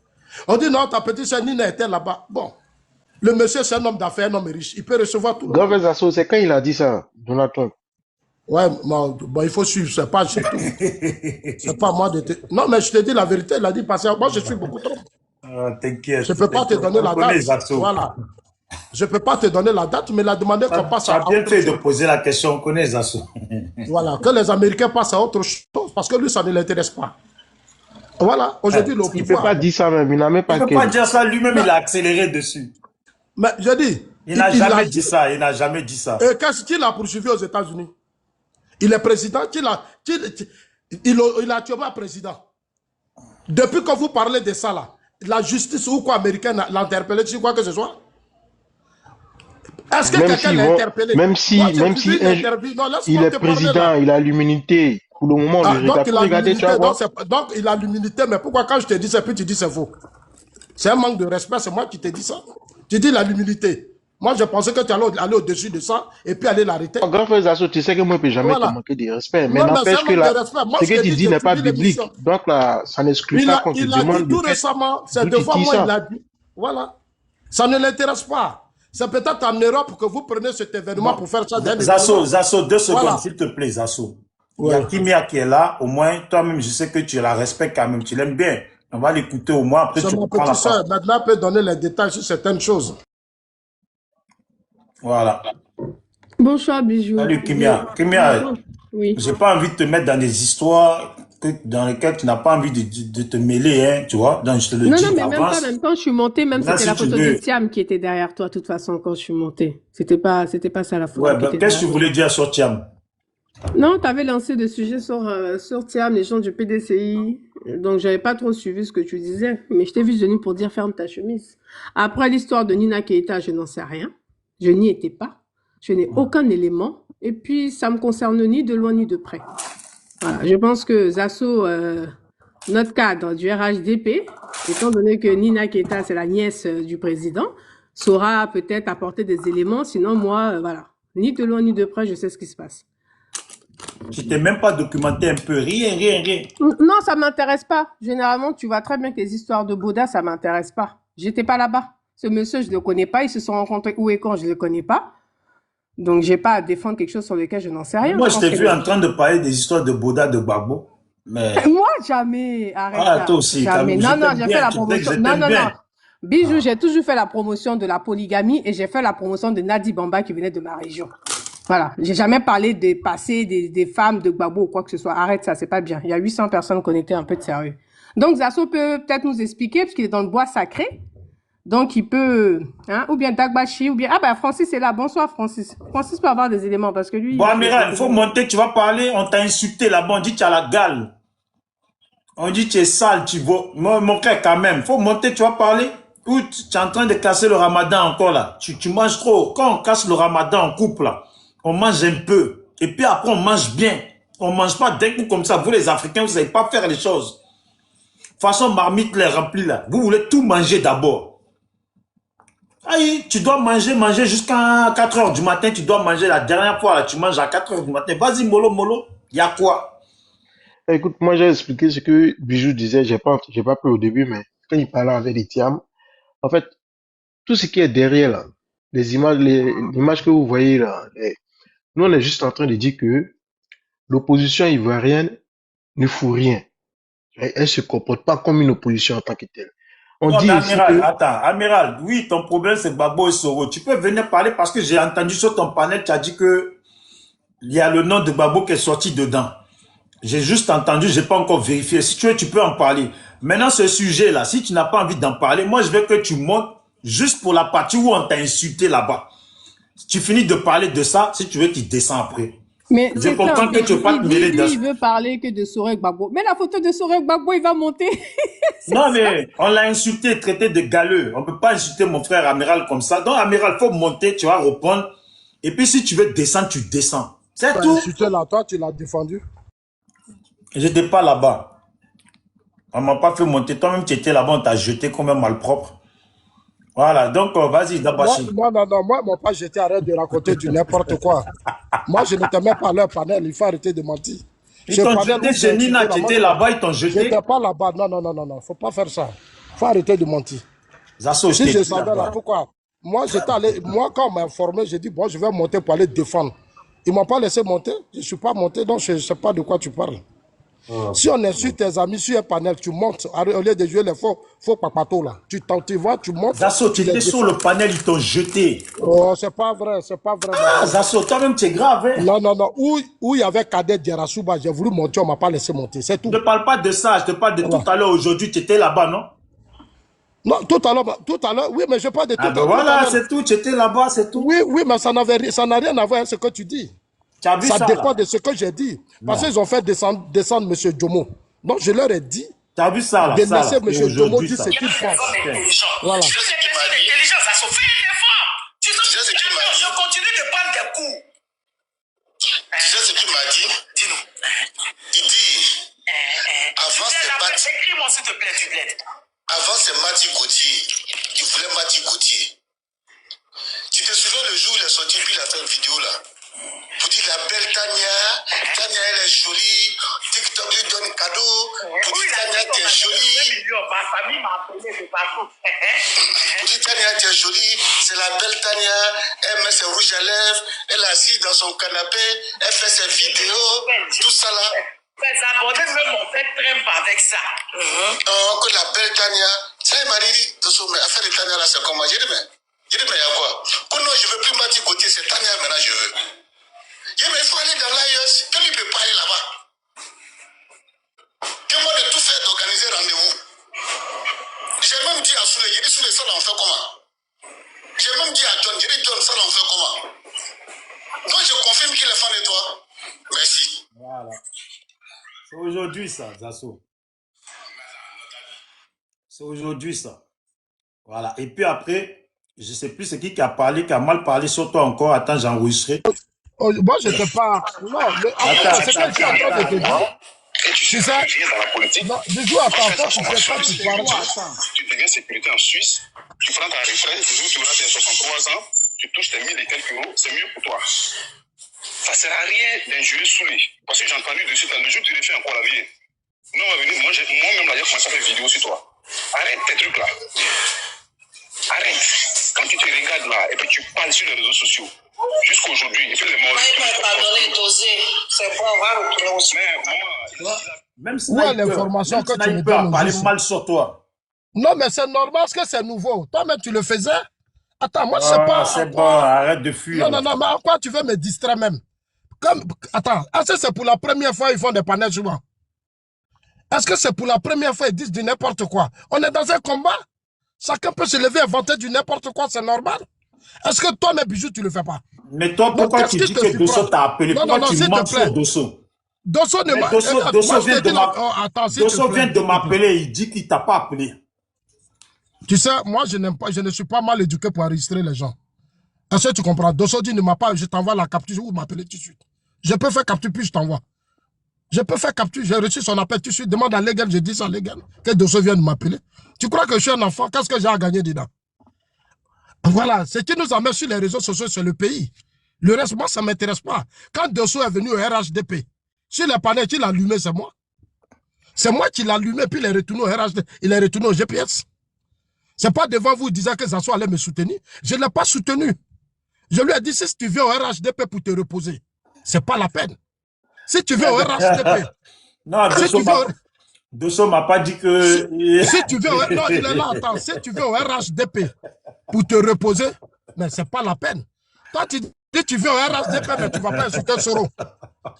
A: on dit, non, ta petite sœur Nina était là-bas. Bon, le monsieur, c'est un homme d'affaires, un homme riche. Il peut recevoir tout le monde.
D: Grand c'est quand il a dit ça, Donald Trump?
A: Ouais, bon, il faut suivre, c'est pas tout. C'est pas moi de te... Non, mais je te dis la vérité, il a dit passer. Moi, je suis beaucoup trop.
B: T'inquiète.
A: Je ne peux pas te donner la date. Voilà. Je ne peux pas te donner la date, mais il a demandé qu'on passe à autre chose.
B: Tu as bien fait de poser la question, on connaît Zasso.
A: Voilà, que les Américains passent à autre chose, parce que lui, ça ne l'intéresse pas. Voilà, aujourd'hui, le pouvoir...
D: Il ne peut pas dire ça même, il n'a même pas...
B: Il ne peut pas dire ça, lui-même, il a accéléré dessus.
A: Mais je dis...
B: Il n'a jamais dit ça, il n'a jamais dit ça.
A: Et qu'est-ce qu'il a poursuivi aux États-Unis? Il est président, il a tué un président. Depuis que vous parlez de ça, là, la justice ou quoi américaine l'a interpellé sur quoi que ce soit? Est-ce que quelqu'un l'a interpellé?
D: Même si il est président, il a l'immunité. Pour le moment,
A: donc il a l'immunité, mais pourquoi quand je te dis ça, puis tu dis c'est faux? C'est un manque de respect, c'est moi qui te dis ça. Tu dis l'immunité. Moi, je pensais que tu allais aller au-dessus de ça et puis aller l'arrêter.
D: Grand frère Zasso, tu sais que moi, je ne peux jamais te manquer de respect. Mais n'empêche que ce que tu dis n'est pas biblique. Donc là, ça n'exclut pas qu'on te demande.
A: Il a dit tout récemment, c'est deux fois moi, il a dit. Voilà. Ça ne l'intéresse pas. C'est peut-être en Europe que vous prenez cet événement pour faire ça.
B: Zasso, 2 secondes, s'il te plaît, Zasso. Il y a Kimia qui est là. Au moins, toi-même, je sais que tu la respectes quand même. Tu l'aimes bien. On va l'écouter au moins. Après, tu prends la parole.
A: Maintenant, peut donner les détails sur certaines choses.
B: Voilà.
F: Bonsoir, bisous.
B: Salut Kimia. Kimia,
F: oui.
B: j'ai pas envie de te mettre dans des histoires. dans lesquels tu n'as pas envie de te mêler, hein, tu vois. Donc, je te le
F: Non,
B: dis
F: non, mais même pas,
B: d'avance.
F: même quand je suis montée, même
B: Là,
F: c'était
B: si
F: la
B: tu
F: photo de
B: veux...
F: Thiam qui était derrière toi, de toute façon, quand je suis montée. C'était pas ça la photo
B: Ouais,
F: qui
B: ben,
F: était
B: qu'est-ce que
F: derrière
B: tu
F: toi.
B: voulais dire sur Thiam?
F: Non, tu avais lancé des sujets sur Thiam, les gens du PDCI. Donc, j'avais pas trop suivi ce que tu disais. Mais je t'ai vu venir pour dire ferme ta chemise. Après l'histoire de Nina Keita, je n'en sais rien. Je n'y étais pas. Je n'ai aucun élément. Et puis, ça me concerne ni de loin ni de près. Voilà. Je pense que Zasso, notre cadre du RHDP, étant donné que Nina Keita, c'est la nièce du président, saura peut-être apporter des éléments. Sinon, moi, voilà. Ni de loin ni de près, je sais ce qui se passe.
B: Tu t'es même pas documenté un peu, rien, rien, rien.
F: Non, ça m'intéresse pas. Généralement, tu vois très bien que les histoires de Boda, ça m'intéresse pas. J'étais pas là-bas. Ce monsieur, je le connais pas. Ils se sont rencontrés où et quand, je le connais pas. Donc, j'ai pas à défendre quelque chose sur lequel je n'en sais rien.
B: Moi,
F: Je
B: je
F: pense
B: t'ai
F: que
B: vu en train de parler des histoires de Boda, de Gbagbo. Mais...
F: moi, jamais. Arrête
B: Ah,
F: là.
B: toi aussi,
F: Jamais.
B: je
F: Non, non,
B: t'aime
F: j'ai fait
B: bien,
F: la
B: tu sais que
F: promotion.
B: je
F: Non,
B: t'aime
F: non, non.
B: bien.
F: Bijou, j'ai toujours fait la promotion de la polygamie et j'ai fait la promotion de Nadi Bamba qui venait de ma région. Voilà. J'ai jamais parlé des passés des femmes de Gbagbo ou quoi que ce soit. Arrête ça, c'est pas bien. Il y a 800 personnes connectées, un peu de sérieux. Donc, Zasso peut peut-être nous expliquer, parce qu'il est dans le bois sacré. Donc, il peut, hein, ou bien Dagbashi, ou bien, ah ben, Francis est là. Bonsoir, Francis. Francis peut avoir des éléments parce que lui,
B: Bon,
F: il
B: amiral,
F: est...
B: il faut monter, tu vas parler, on t'a insulté là-bas, on dit que tu as la gale. On dit que tu es sale, tu vois. Mon frère, quand même, faut monter, tu vas parler. Ou tu es en train de casser le ramadan encore là. Tu manges trop. Quand on casse le ramadan en couple là, on mange un peu. Et puis après, on mange bien. On mange pas d'un coup comme ça. Vous les Africains, vous savez pas faire les choses. Façon marmite les remplie là. Vous voulez tout manger d'abord. Aïe, tu dois manger jusqu'à 4 heures du matin. Tu dois manger la dernière fois là. Tu manges à 4 heures du matin. Vas-y, mollo, mollo. Il y a quoi?
D: Écoute, moi j'ai expliqué ce que Bijou disait, j'ai pas pris au début, mais quand il parlait avec les Thiam, en fait, tout ce qui est derrière là, les images, l'image que vous voyez là, nous on est juste en train de dire que l'opposition ivoirienne ne fout rien. Elle se comporte pas comme une opposition en tant que telle. On
B: Non, mais
D: dit ici
B: amiral,
D: que,
B: attends, amiral, oui, ton problème c'est Gbagbo et Soro. Tu peux venir parler parce que j'ai entendu sur ton panel, tu as dit que il y a le nom de Gbagbo qui est sorti dedans. J'ai juste entendu, j'ai pas encore vérifié. Si tu veux, tu peux en parler. Maintenant, ce sujet-là, si tu n'as pas envie d'en parler, moi je veux que tu montes juste pour la partie où on t'a insulté là-bas. Si tu finis de parler de ça, si tu veux, tu descends après.
F: Mais
B: Je
F: c'est
B: comprends
F: simple.
B: que tu ne veux pas te mêler
F: Lui,
B: dans...
F: il veut parler que de Sorek Gbagbo. Mais la photo de Sorek Gbagbo, il va monter.
B: Non, mais on l'a insulté, traité de galeux. On ne peut pas insulter mon frère amiral comme ça. Donc, amiral, il faut monter, tu vas répondre. Et puis, si tu veux descendre, tu descends. C'est
A: Tu as
B: tout.
A: insulté là, toi, tu l'as défendu.
B: Je n'étais pas là-bas. On ne m'a pas fait monter. Toi-même, tu étais là-bas, on t'a jeté comme un malpropre. Voilà, donc vas-y, Dabashi.
A: Moi, mon père, j'étais arrête de raconter du n'importe quoi. Moi, je n'étais même pas à leur panel, il faut arrêter de mentir.
B: Ils t'ont jeté chez Nina, tu étais là-bas, ils t'ont jeté.
A: J'étais pas là-bas, non, faut pas faire ça. Faut arrêter de mentir.
B: Zasso,
A: Si je savais là, pourquoi? Moi, j'étais allé, moi, quand on m'a informé, j'ai dit, bon, je vais monter pour aller défendre. Ils m'ont pas laissé monter, je suis pas monté, donc je ne sais pas de quoi tu parles. Si on insulte tes amis sur un panel, tu montes, au lieu de jouer les faux papatos là. Tu vois, tu montes.
B: Zasso, tu étais sur le panel, ils t'ont jeté.
A: Oh, c'est pas vrai, c'est pas vrai.
B: Ah, Zasso, toi-même, tu es grave, hein?
A: Non. Où il y avait Kadet Djerasouba, j'ai voulu monter, on m'a pas laissé monter, c'est tout.
B: Je ne parle pas de ça, je te parle de tout à l'heure. Aujourd'hui, tu étais là-bas, non?
A: Non, tout à l'heure, oui, mais je parle de tout à l'heure.
B: Ah ben voilà, c'est tout, tu étais là-bas, c'est tout.
A: Oui, mais ça n'a rien à voir avec ce que tu dis.
B: Tu as vu ça,
A: dépend
B: là?
A: de ce que j'ai dit. Parce qu'ils ont fait descendre M. Jomo. Donc, je leur ai dit
B: tu as vu ça, là,
A: de laisser M. Jomo dire
C: Il
A: ce
C: y a
A: qu'il
C: des
A: pense.
C: personnes intelligentes.
A: Voilà.
C: Tu sais des personnes intelligentes, ça se fait un effort. Tu sais ce qu'il m'a dit. Je continue de prendre des coups. Tu sais ce qu'il m'a dit? Dis-nous. Il dit, avant c'est Mati. Écris-moi s'il te plaît, du bled. Avant c'est Mati Gauthier. Il voulait Mati Gauthier. Tu te souviens le jour où il est sorti, puis il a fait une vidéo là. Pour dire la belle Tania, Tania elle est jolie, TikTok lui donne cadeau, pour dire Tania t'es jolie. Ma famille m'a appelé de partout. Pour dire Tania t'es jolie, c'est la belle Tania, elle met ses rouges à lèvres, elle est assise dans son canapé, elle fait ses vidéos, tout ça là. Les abonnés même m'ont fait trempe avec ça. Oh, que la belle Tania, ça il m'a dit, mais affaire de Tania là c'est comment? J'ai dit mais il y a quoi? Oh non, je veux plus Mati Gauthier, c'est Tania maintenant je veux. Mais il faut aller dans l'AIS. Quand il peut pas aller là-bas. J'ai même dit à Souley, j'ai dit Souley, ça l'en fait comment? J'ai même dit à John, j'ai dit John, ça l'en fait comment? Donc je confirme qu'il est fan de toi. Merci.
B: Voilà. C'est aujourd'hui ça, Zasso. C'est aujourd'hui ça. Voilà. Et puis après, je ne sais plus c'est qui a parlé, qui a mal parlé sur toi encore. Attends, j'ai enregistré.
A: Oh, moi, je ne sais pas. Non, mais
B: Attends,
A: c'est que je suis en train de te dire.
C: Et tu sais, dans la politique.
A: Non, Bijou, attends, toi, tu sais pas, tu parles.
C: Tu deviens sécurité en Suisse, tu prends ta retraite, le jour où tu auras tes 63 ans, tu touches tes 1000 et quelques euros, c'est mieux pour toi. Ça ne sert à rien d'injurer Souley. Parce que j'ai entendu dessus, le jour où tu refais encore la vie. Non, moi-même, là, j'ai commencé à faire une vidéo sur toi. Arrête tes trucs là. Arrête. Quand tu te regardes là, et puis tu parles sur les réseaux sociaux, jusqu'à aujourd'hui, il fait les morts. Pardonnez, doser. C'est bon, on va retourner aussi. Mais maman,
B: même
A: Où est l'information que tu me donnes
B: a parlé
A: aujourd'hui?
B: mal sur toi.
A: Non, mais c'est normal parce que c'est nouveau. Toi-même, tu le faisais. Attends, moi, je ne sais pas.
B: C'est bon, arrête de fuir.
A: Non, mais en quoi tu veux me distraire même? Attends, est-ce que c'est pour la première fois qu'ils font des panels souvent? Est-ce que c'est pour la première fois qu'ils disent du n'importe quoi? On est dans un combat. Chacun peut se lever et inventer du n'importe quoi, c'est normal. Est-ce que toi, mes bijoux, tu ne le fais pas?
B: Mais toi, pourquoi tu dis que Dosso t'a appelé? Pourquoi tu mens sur Dosso?
A: Dosso ne m'a...
B: Dosso vient de m'appeler, il dit qu'il ne t'a pas appelé.
A: Tu sais, moi, je ne suis pas mal éduqué pour enregistrer les gens. Est-ce que tu comprends? Dosso dit ne m'a pas, je t'envoie la capture ou m'appeler tout de suite. Je peux faire capture, puis je t'envoie. Je peux faire capture, j'ai reçu son appel tout de suite. Demande à Legan, je dis ça à Legan, que Dosso vient de m'appeler. Tu crois que je suis un enfant? Qu'est-ce que j'ai à gagner dedans? Voilà, ce qui nous amène sur les réseaux sociaux, c'est le pays. Le reste, moi, ça ne m'intéresse pas. Quand Dosso est venu au RHDP, sur les panels, qui l'a allumé, c'est moi. C'est moi qui l'ai allumé, puis il est retourné au RHDP, il est retourné au GPS. Ce n'est pas devant vous disant que Zasso allait me soutenir. Je ne l'ai pas soutenu. Je lui ai dit, si tu viens au RHDP pour te reposer, ce n'est pas la peine. Si tu viens au RHDP...
B: Non, Dosso ne m'a pas dit que...
A: Si tu viens au... Non, il est là, attends. Si tu viens au RHDP pour te reposer, mais ce n'est pas la peine. Toi, tu dis tu viens au RHDP, mais tu ne vas pas insulter Soro.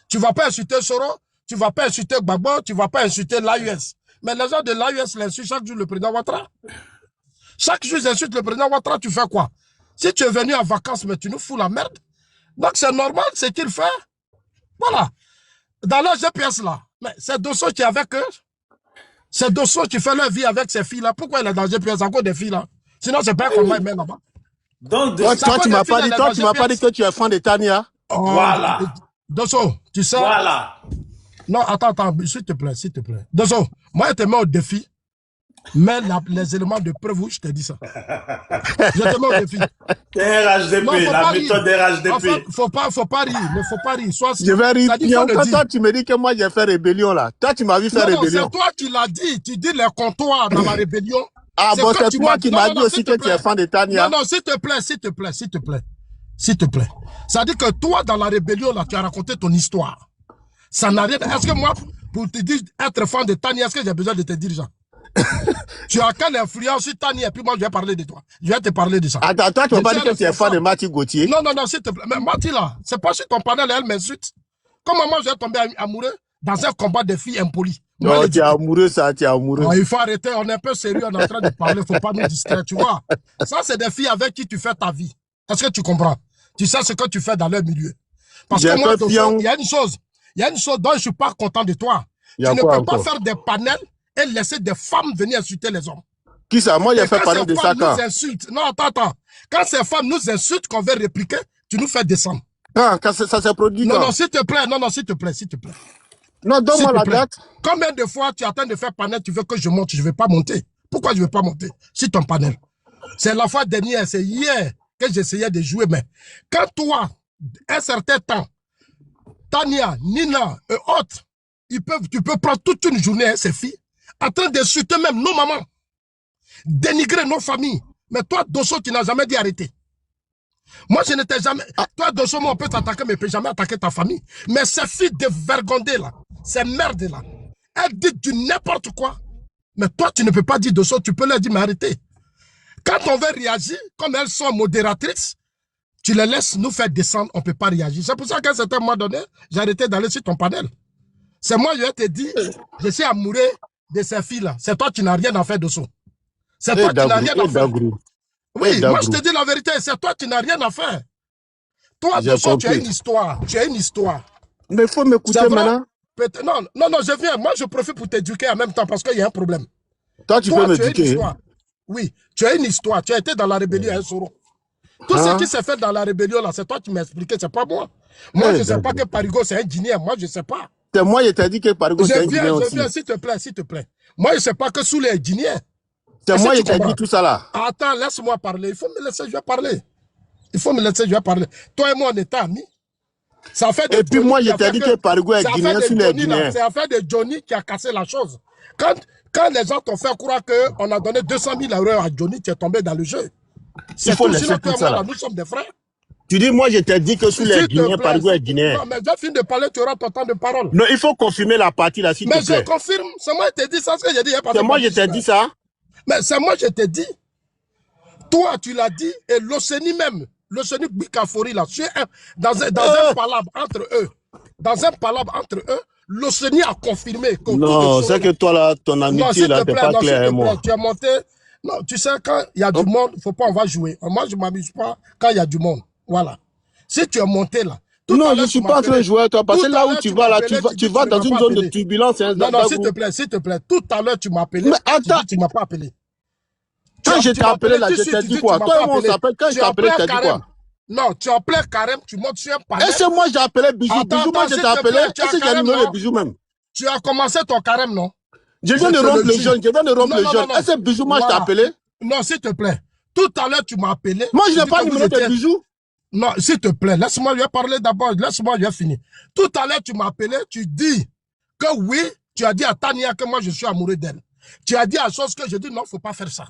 A: Tu ne vas pas insulter Soro, tu ne vas pas insulter Gbagbo, tu ne vas pas insulter l'AUS. Mais les gens de l'AUS l'insultent chaque jour le président Ouattara. Chaque jour, ils insultent le président Ouattara, tu fais quoi? Si tu es venu en vacances, mais tu nous fous la merde. Donc, c'est normal, c'est qu'il fait. Voilà. Dans leur GPS, là, mais c'est Dosso qui est avec eux. C'est Dosso qui fait leur vie avec ces filles-là. Pourquoi il est dans le GPS à cause des filles-là? Sinon, c'est pas comment il met là-bas.
B: Donc,
G: toi, tu m'as pas dit que tu es fan de Tania.
A: Oh,
B: voilà.
A: Dosso, tu sais.
B: Voilà.
A: Non, attends, s'il te plaît, s'il te plaît. Dosso, moi, je te mets au défi. Mais les éléments de preuve où je te dis ça. Je te mets au défi.
B: RHDP,
A: non,
B: la méthode RHDP.
A: En fait, faut pas rire, mais faut pas rire. Soit,
G: je vais rire. Quand toi, tu me dis que moi, j'ai fait rébellion, là. Toi, tu m'as vu faire rébellion.
A: Non, c'est toi qui l'as dit. Tu dis les comptoirs dans la rébellion.
G: Ah bon, c'est toi qui m'as dit aussi que tu es fan de Tania.
A: Non, s'il te plaît, s'il te plaît, s'il te plaît. S'il te plaît. Ça dit que toi, dans la rébellion, là, tu as raconté ton histoire. Ça n'a rien. Est-ce que moi, pour te dire être fan de Tania, est-ce que j'ai besoin de te dire ça? Tu as quelle influence sur Tania et puis moi je vais parler de toi. Je vais te parler de ça.
G: Attends, toi tu vas pas dire que tu es fan de Mati Gauthier.
A: Non, s'il te plaît. Mais Mati là, c'est pas sur ton panel, elle m'insulte. Comment moi je vais tomber amoureux dans un combat de filles impolies?
G: Non, tu es amoureux ça, tu es amoureux.
A: Non, il faut arrêter, on est un peu sérieux, on est en train de parler, faut pas nous distraire, tu vois. Ça c'est des filles avec qui tu fais ta vie. Est-ce que tu comprends? Tu sais ce que tu fais dans leur milieu. Parce que moi, il y a une chose dont je suis pas content de toi. Tu ne peux pas faire des panels et laisser des femmes venir insulter les hommes.
G: Qui ça? Moi, j'ai fait parler de ça quand?
A: Non, attends. Quand ces femmes nous insultent, qu'on veut répliquer, tu nous fais descendre.
G: Quand ça s'est produit quand?
A: Non, s'il te plaît.
G: Non, donne-moi la date.
A: Combien de fois tu attends de faire panel, tu veux que je monte, je ne vais pas monter. Pourquoi je ne vais pas monter? C'est ton panel. C'est la fois dernière, c'est hier que j'essayais de jouer, mais quand toi, un certain temps, Tania, Nina et autres, tu peux prendre toute une journée, ces filles, en train d'insulter même nos mamans, dénigrer nos familles. Mais toi, Dosso, tu n'as jamais dit arrêter. Moi, je n'étais jamais... Toi, Dosso, moi, on peut t'attaquer, mais on ne peut jamais attaquer ta famille. Mais ces filles dévergondées, là, ces merdes, là, elles disent du n'importe quoi. Mais toi, tu ne peux pas dire Dosso, tu peux leur dire, mais arrêtez. Quand on veut réagir, comme elles sont modératrices, tu les laisses nous faire descendre, on ne peut pas réagir. C'est pour ça qu'à un certain moment donné, j'ai arrêté d'aller sur ton panel. C'est moi, je te dis, je suis amoureux de ces filles-là. C'est toi qui n'as rien à faire de ça. C'est
D: Eh
A: toi qui n'as
D: Dagrou,
A: rien
D: eh
A: à faire.
D: Dagrou, eh
A: Oui, moi je
D: Dagrou.
A: te dis la vérité, c'est toi qui n'as rien à faire. Toi,
D: J'ai
A: Dosso, tu as
D: compris.
A: une histoire. Tu as une histoire.
D: Mais il faut
A: C'est
D: m'écouter
A: vrai?
D: maintenant.
A: Non, non, non, je viens. Moi, je profite pour t'éduquer en même temps parce qu'il y a un problème.
D: Toi, tu peux
A: Toi, tu as une
D: m'éduquer.
A: histoire. Oui, tu as une histoire. Tu as été dans la rébellion à un Soro. Tout ce
D: Hein?
A: qui s'est fait dans la rébellion, là, c'est toi qui m'as expliqué, c'est pas moi. Moi,
D: Eh
A: je ne sais pas
D: Dagrou.
A: que Parigo, c'est un djinnier. Moi, je ne sais pas.
D: C'est moi, je t'ai dit que Parigo, c'est un Guinéen
A: Je
D: aussi.
A: viens, s'il te plaît, s'il te plaît. Moi, je ne sais pas que Soulé est djinnier.
D: C'est
A: Est-ce
D: moi,
A: que
D: je
A: tu
D: t'ai dit
A: comprends?
D: tout ça là.
A: Attends, laisse-moi parler. Il faut me laisser, je vais parler. Il faut me laisser, je vais parler. Toi et moi, on est amis. Ça fait de
D: Et puis
A: Johnny
D: moi,
A: qui
D: je
A: a
D: t'ai
A: fait
D: dit
A: que...
D: que Parigo est
A: C'est
D: Guinéen,
A: affaire
D: sur
A: de
D: les
A: Johnny, là.
D: Guinéens.
A: C'est affaire de Johnny qui a cassé la chose. Quand les gens t'ont fait croire qu'on a donné 200 000 € à Johnny, tu es tombé dans le jeu.
D: Il
A: C'est
D: faut
A: tout. Sinon,
D: laisser
A: toi
D: tout
A: et
D: ça
A: moi,
D: là.
A: là, nous sommes des frères.
D: Tu dis, moi, je t'ai dit que sur les
A: S'il te
D: Guinéens,
A: plaît,
D: Parigo est Guinéen.
A: non, mais j'ai fini de parler, tu auras ton temps de parole.
D: Non, il faut confirmer la partie là, s'il
A: Mais
D: te
A: je
D: plaît.
A: confirme, c'est moi qui t'ai dit ça, ce que j'ai dit.
D: C'est moi, je t'ai dit ça.
A: Mais c'est moi qui t'ai dit. Toi, tu l'as dit, et l'Océanie même, l'Océanie Bikafori, là, dans un palabre entre eux, l'Océanie a confirmé qu'autour
D: Non,
A: de
D: c'est que toi là, ton
A: non,
D: amitié
A: s'il
D: là,
A: te
D: t'es
A: plaît,
D: pas
A: non, s'il
D: clair
A: te
D: avec
A: plaît,
D: moi.
A: tu es monté. Non, tu sais, quand il y a du monde, il ne faut pas, on va jouer. Moi, je ne m'amuse pas quand il y a du monde. Voilà. Si tu es monté là, tout
D: Non,
A: à
D: je
A: l'heure,
D: suis
A: tu
D: pas en train de
A: m'appelais.
D: jouer avec toi. Parce que
A: Tout à
D: là où
A: l'heure,
D: tu
A: tu
D: vas là,
A: m'appelais, tu
D: tu
A: dis
D: vas
A: tu ne
D: dans
A: m'as
D: une
A: pas
D: zone de
A: appelé.
D: turbulence. Hein,
A: Non, non, s'il te
D: Dagrou.
A: plaît, s'il te plaît. Tout à l'heure, tu m'as appelé.
D: Mais
A: Tu dis
D: attends,
A: tu ne m'as pas appelé.
D: quand je
A: Tu
D: t'ai
A: m'as
D: appelé
A: appelé
D: là,
A: tout de
D: je
A: suite,
D: t'ai
A: tu
D: dit
A: dis tu
D: quoi?
A: m'as
D: Toi
A: pas
D: et moi, on
A: appelé.
D: s'appelle. Quand je
A: Tu
D: t'ai
A: es en
D: appelé, je
A: plein
D: t'ai dit
A: carême.
D: quoi?
A: Non, tu es en plein carême, tu montes sur un panel.
D: Est-ce que moi j'ai appelé Bijou?
A: Attends,
D: Bijou, moi
A: attends,
D: je
A: s'il
D: t'ai
A: te
D: appelé.
A: plaît, tu es
D: Est-ce
A: en
D: que j'ai le
A: carême,
D: numéro de
A: non?
D: Bijou même?
A: Tu as commencé ton carême, non?
D: Je viens de
A: te
D: rompre
A: le
D: le
A: jure.
D: jeûne. Je viens de rompre
A: Non,
D: le
A: non,
D: jeûne.
A: non, non.
D: Est-ce que Bijou, moi je t'ai
A: Voilà.
D: appelé?
A: Non, s'il te plaît. Tout à l'heure, tu m'as appelé.
D: Moi, je
A: Tu
D: n'ai
A: dis
D: pas
A: que
D: le
A: vous
D: numéro de
A: étiez...
D: Bijou.
A: Non, s'il te plaît, laisse-moi lui parler d'abord. Laisse-moi lui finir. Tout à l'heure, tu m'as appelé, tu dis que oui, tu as dit à Tania que moi, je suis amoureux d'elle. Tu as dit à chose que je dis non, il ne faut pas faire ça.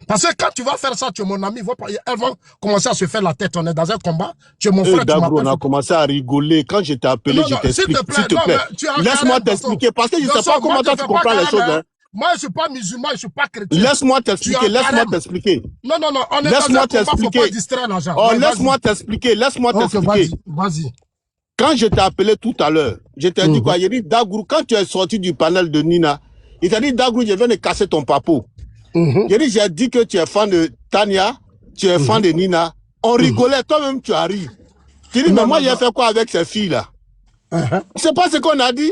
A: Parce que quand tu vas faire ça, tu es mon ami, elles vont commencer à se faire la tête. On est dans un combat. Tu es mon frère, tu
D: Dagrou, on
A: m'appelles.
D: a commencé à rigoler. Quand je t'ai appelé,
A: Non,
D: je
A: non, s'il
D: t'explique.
A: te plaît,
D: S'il te
A: non,
D: plaît.
A: mais tu es en
D: Laisse-moi
A: carême,
D: t'expliquer. Parce que je ne sais
A: Dosso,
D: pas comment
A: moi,
D: toi
A: je
D: tu
A: fais pas
D: comprends les
A: carême,
D: choses.
A: hein.
D: Hein.
A: Moi, je ne suis pas musulman, je ne suis pas chrétien.
D: Laisse-moi
A: Tu es
D: t'expliquer.
A: en
D: Laisse-moi
A: carême.
D: t'expliquer.
A: Non, non, non, on est dans un
D: Laisse-moi
A: combat, il ne faut pas
D: t'expliquer.
A: distraire l'argent.
D: Oh,
A: Ouais,
D: laisse-moi t'expliquer. Laisse-moi
A: ok,
D: t'expliquer.
A: vas-y.
D: Quand je t'ai appelé tout à l'heure, je t'ai dit quoi? J'ai dit, Dagrou, quand tu es sorti du panel de Nina, il t'a dit, Dagrou, je viens de casser ton papeau. J'ai dit que tu es fan de Tania, tu es fan de Nina. On rigolait, toi-même tu as ri. Tu dis, mais moi j'ai fait quoi avec ces filles-là? C'est pas ce qu'on a dit.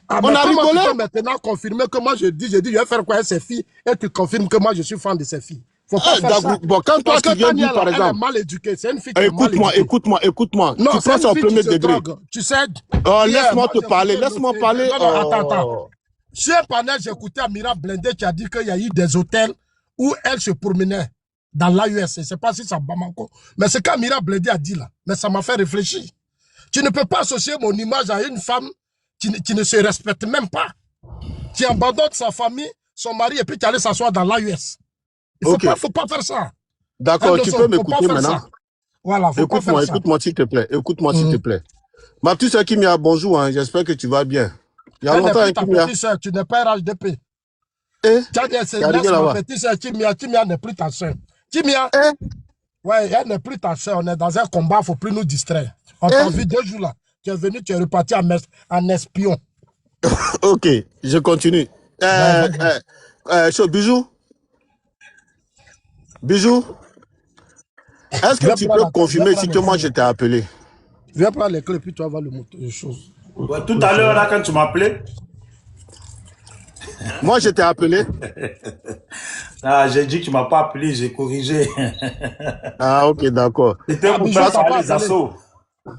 A: Ah,
D: On
A: mais
D: a
A: comment
D: rigolé.
A: tu peux maintenant confirmer que moi je dis, je vais faire quoi avec ces filles et tu confirmes que moi je suis fan de ces filles. Faut pas faire
D: Dagrou,
A: ça.
D: bon, quand toi
A: Parce
D: tu
A: que
D: viens
A: Tania,
D: dire par
A: là, elle est
D: exemple,
A: mal éduquée. C'est une fille qui est mal éduquée.
D: écoute-moi.
A: Non,
D: Tu
A: c'est
D: prends
A: une
D: ça au
A: fille qui
D: premier
A: se
D: degré.
A: drogue. Tu sais.
D: Oh,
A: hier,
D: laisse-moi
A: moi,
D: te
A: j'ai
D: parler,
A: écouté
D: laisse-moi
A: le-
D: parler.
A: Non, non,
D: Oh.
A: attends. Sur un panel, j'ai écouté Amira Blindé qui a dit qu'il y a eu des hôtels où elle se promenait dans l'AUS. Je ne sais pas si c'est à Bamako. Mais c'est qu'Amira Blindé a dit là. Mais ça m'a fait réfléchir. Tu ne peux pas associer mon image à une femme qui ne se respecte même pas. Qui abandonne sa famille, son mari, et puis qui allait s'asseoir dans l'AUS. Il ne faut pas faire ça.
D: D'accord, tu peux m'écouter maintenant.
A: Voilà, faut pas faire ça.
D: Écoute-moi s'il te plaît. Écoute-moi s'il te plaît. Ma petite soeur Kimia, bonjour. Hein. J'espère que tu vas bien. Il y a
A: Elle n'est
D: longtemps,
A: plus ta
D: Kimia.
A: petite soeur, tu n'es pas RHDP.
D: Eh?
A: C'est ma petite soeur Kimia. Kimia n'est plus ta soeur. Kimia, ouais, elle n'est plus ta soeur. On est dans un combat, il ne faut plus nous distraire. On t'a vu 2 jours là. Tu es venu, tu es reparti en espion.
D: Ok, je continue. Bijou. Bijou. Est-ce que tu peux confirmer si que moi je t'ai appelé?
A: Viens prendre les clés, puis tu vas voir le moteur de choses.
B: Ouais, tout à l'heure, là, quand tu m'appelais,
D: Moi je t'ai appelé.
B: ah, j'ai dit que tu ne m'as pas appelé, j'ai corrigé.
D: Ah, ok, d'accord.
B: C'était pour
A: Bijou,
B: faire
A: t'as pas
B: parler les
A: appelé.
B: assauts.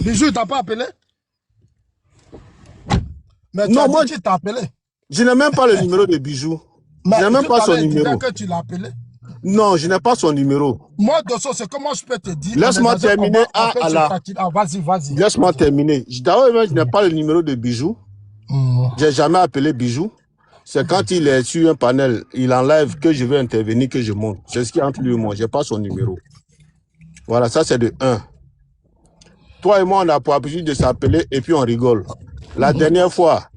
A: Bijou, t'as pas appelé? Mais tu
D: Non,
A: as
D: moi,
A: dit qui t'a appelé.
D: Je n'ai même pas le numéro de Bijou.
A: Mais
D: Je n'ai même
A: tout
D: pas
A: à
D: son
A: l'heure, il disait
D: numéro.
A: que tu l'as appelé.
D: Non, je n'ai pas son numéro.
A: Moi, Dosso, c'est comment je peux te dire.
D: Laisse-moi
A: on est dans un
D: terminer.
A: combat, on peut se
D: Allah.
A: taquiner. Ah, vas-y.
D: Laisse-moi terminer. D'abord, je n'ai pas le numéro de Bijou. J'ai jamais appelé Bijou. C'est quand il est sur un panel, il enlève que je vais intervenir, que je monte. C'est ce qui est entre lui et moi. Je n'ai pas son numéro. Voilà, ça c'est de 1. Toi et moi, on a pour habitude de s'appeler et puis on rigole. La dernière fois,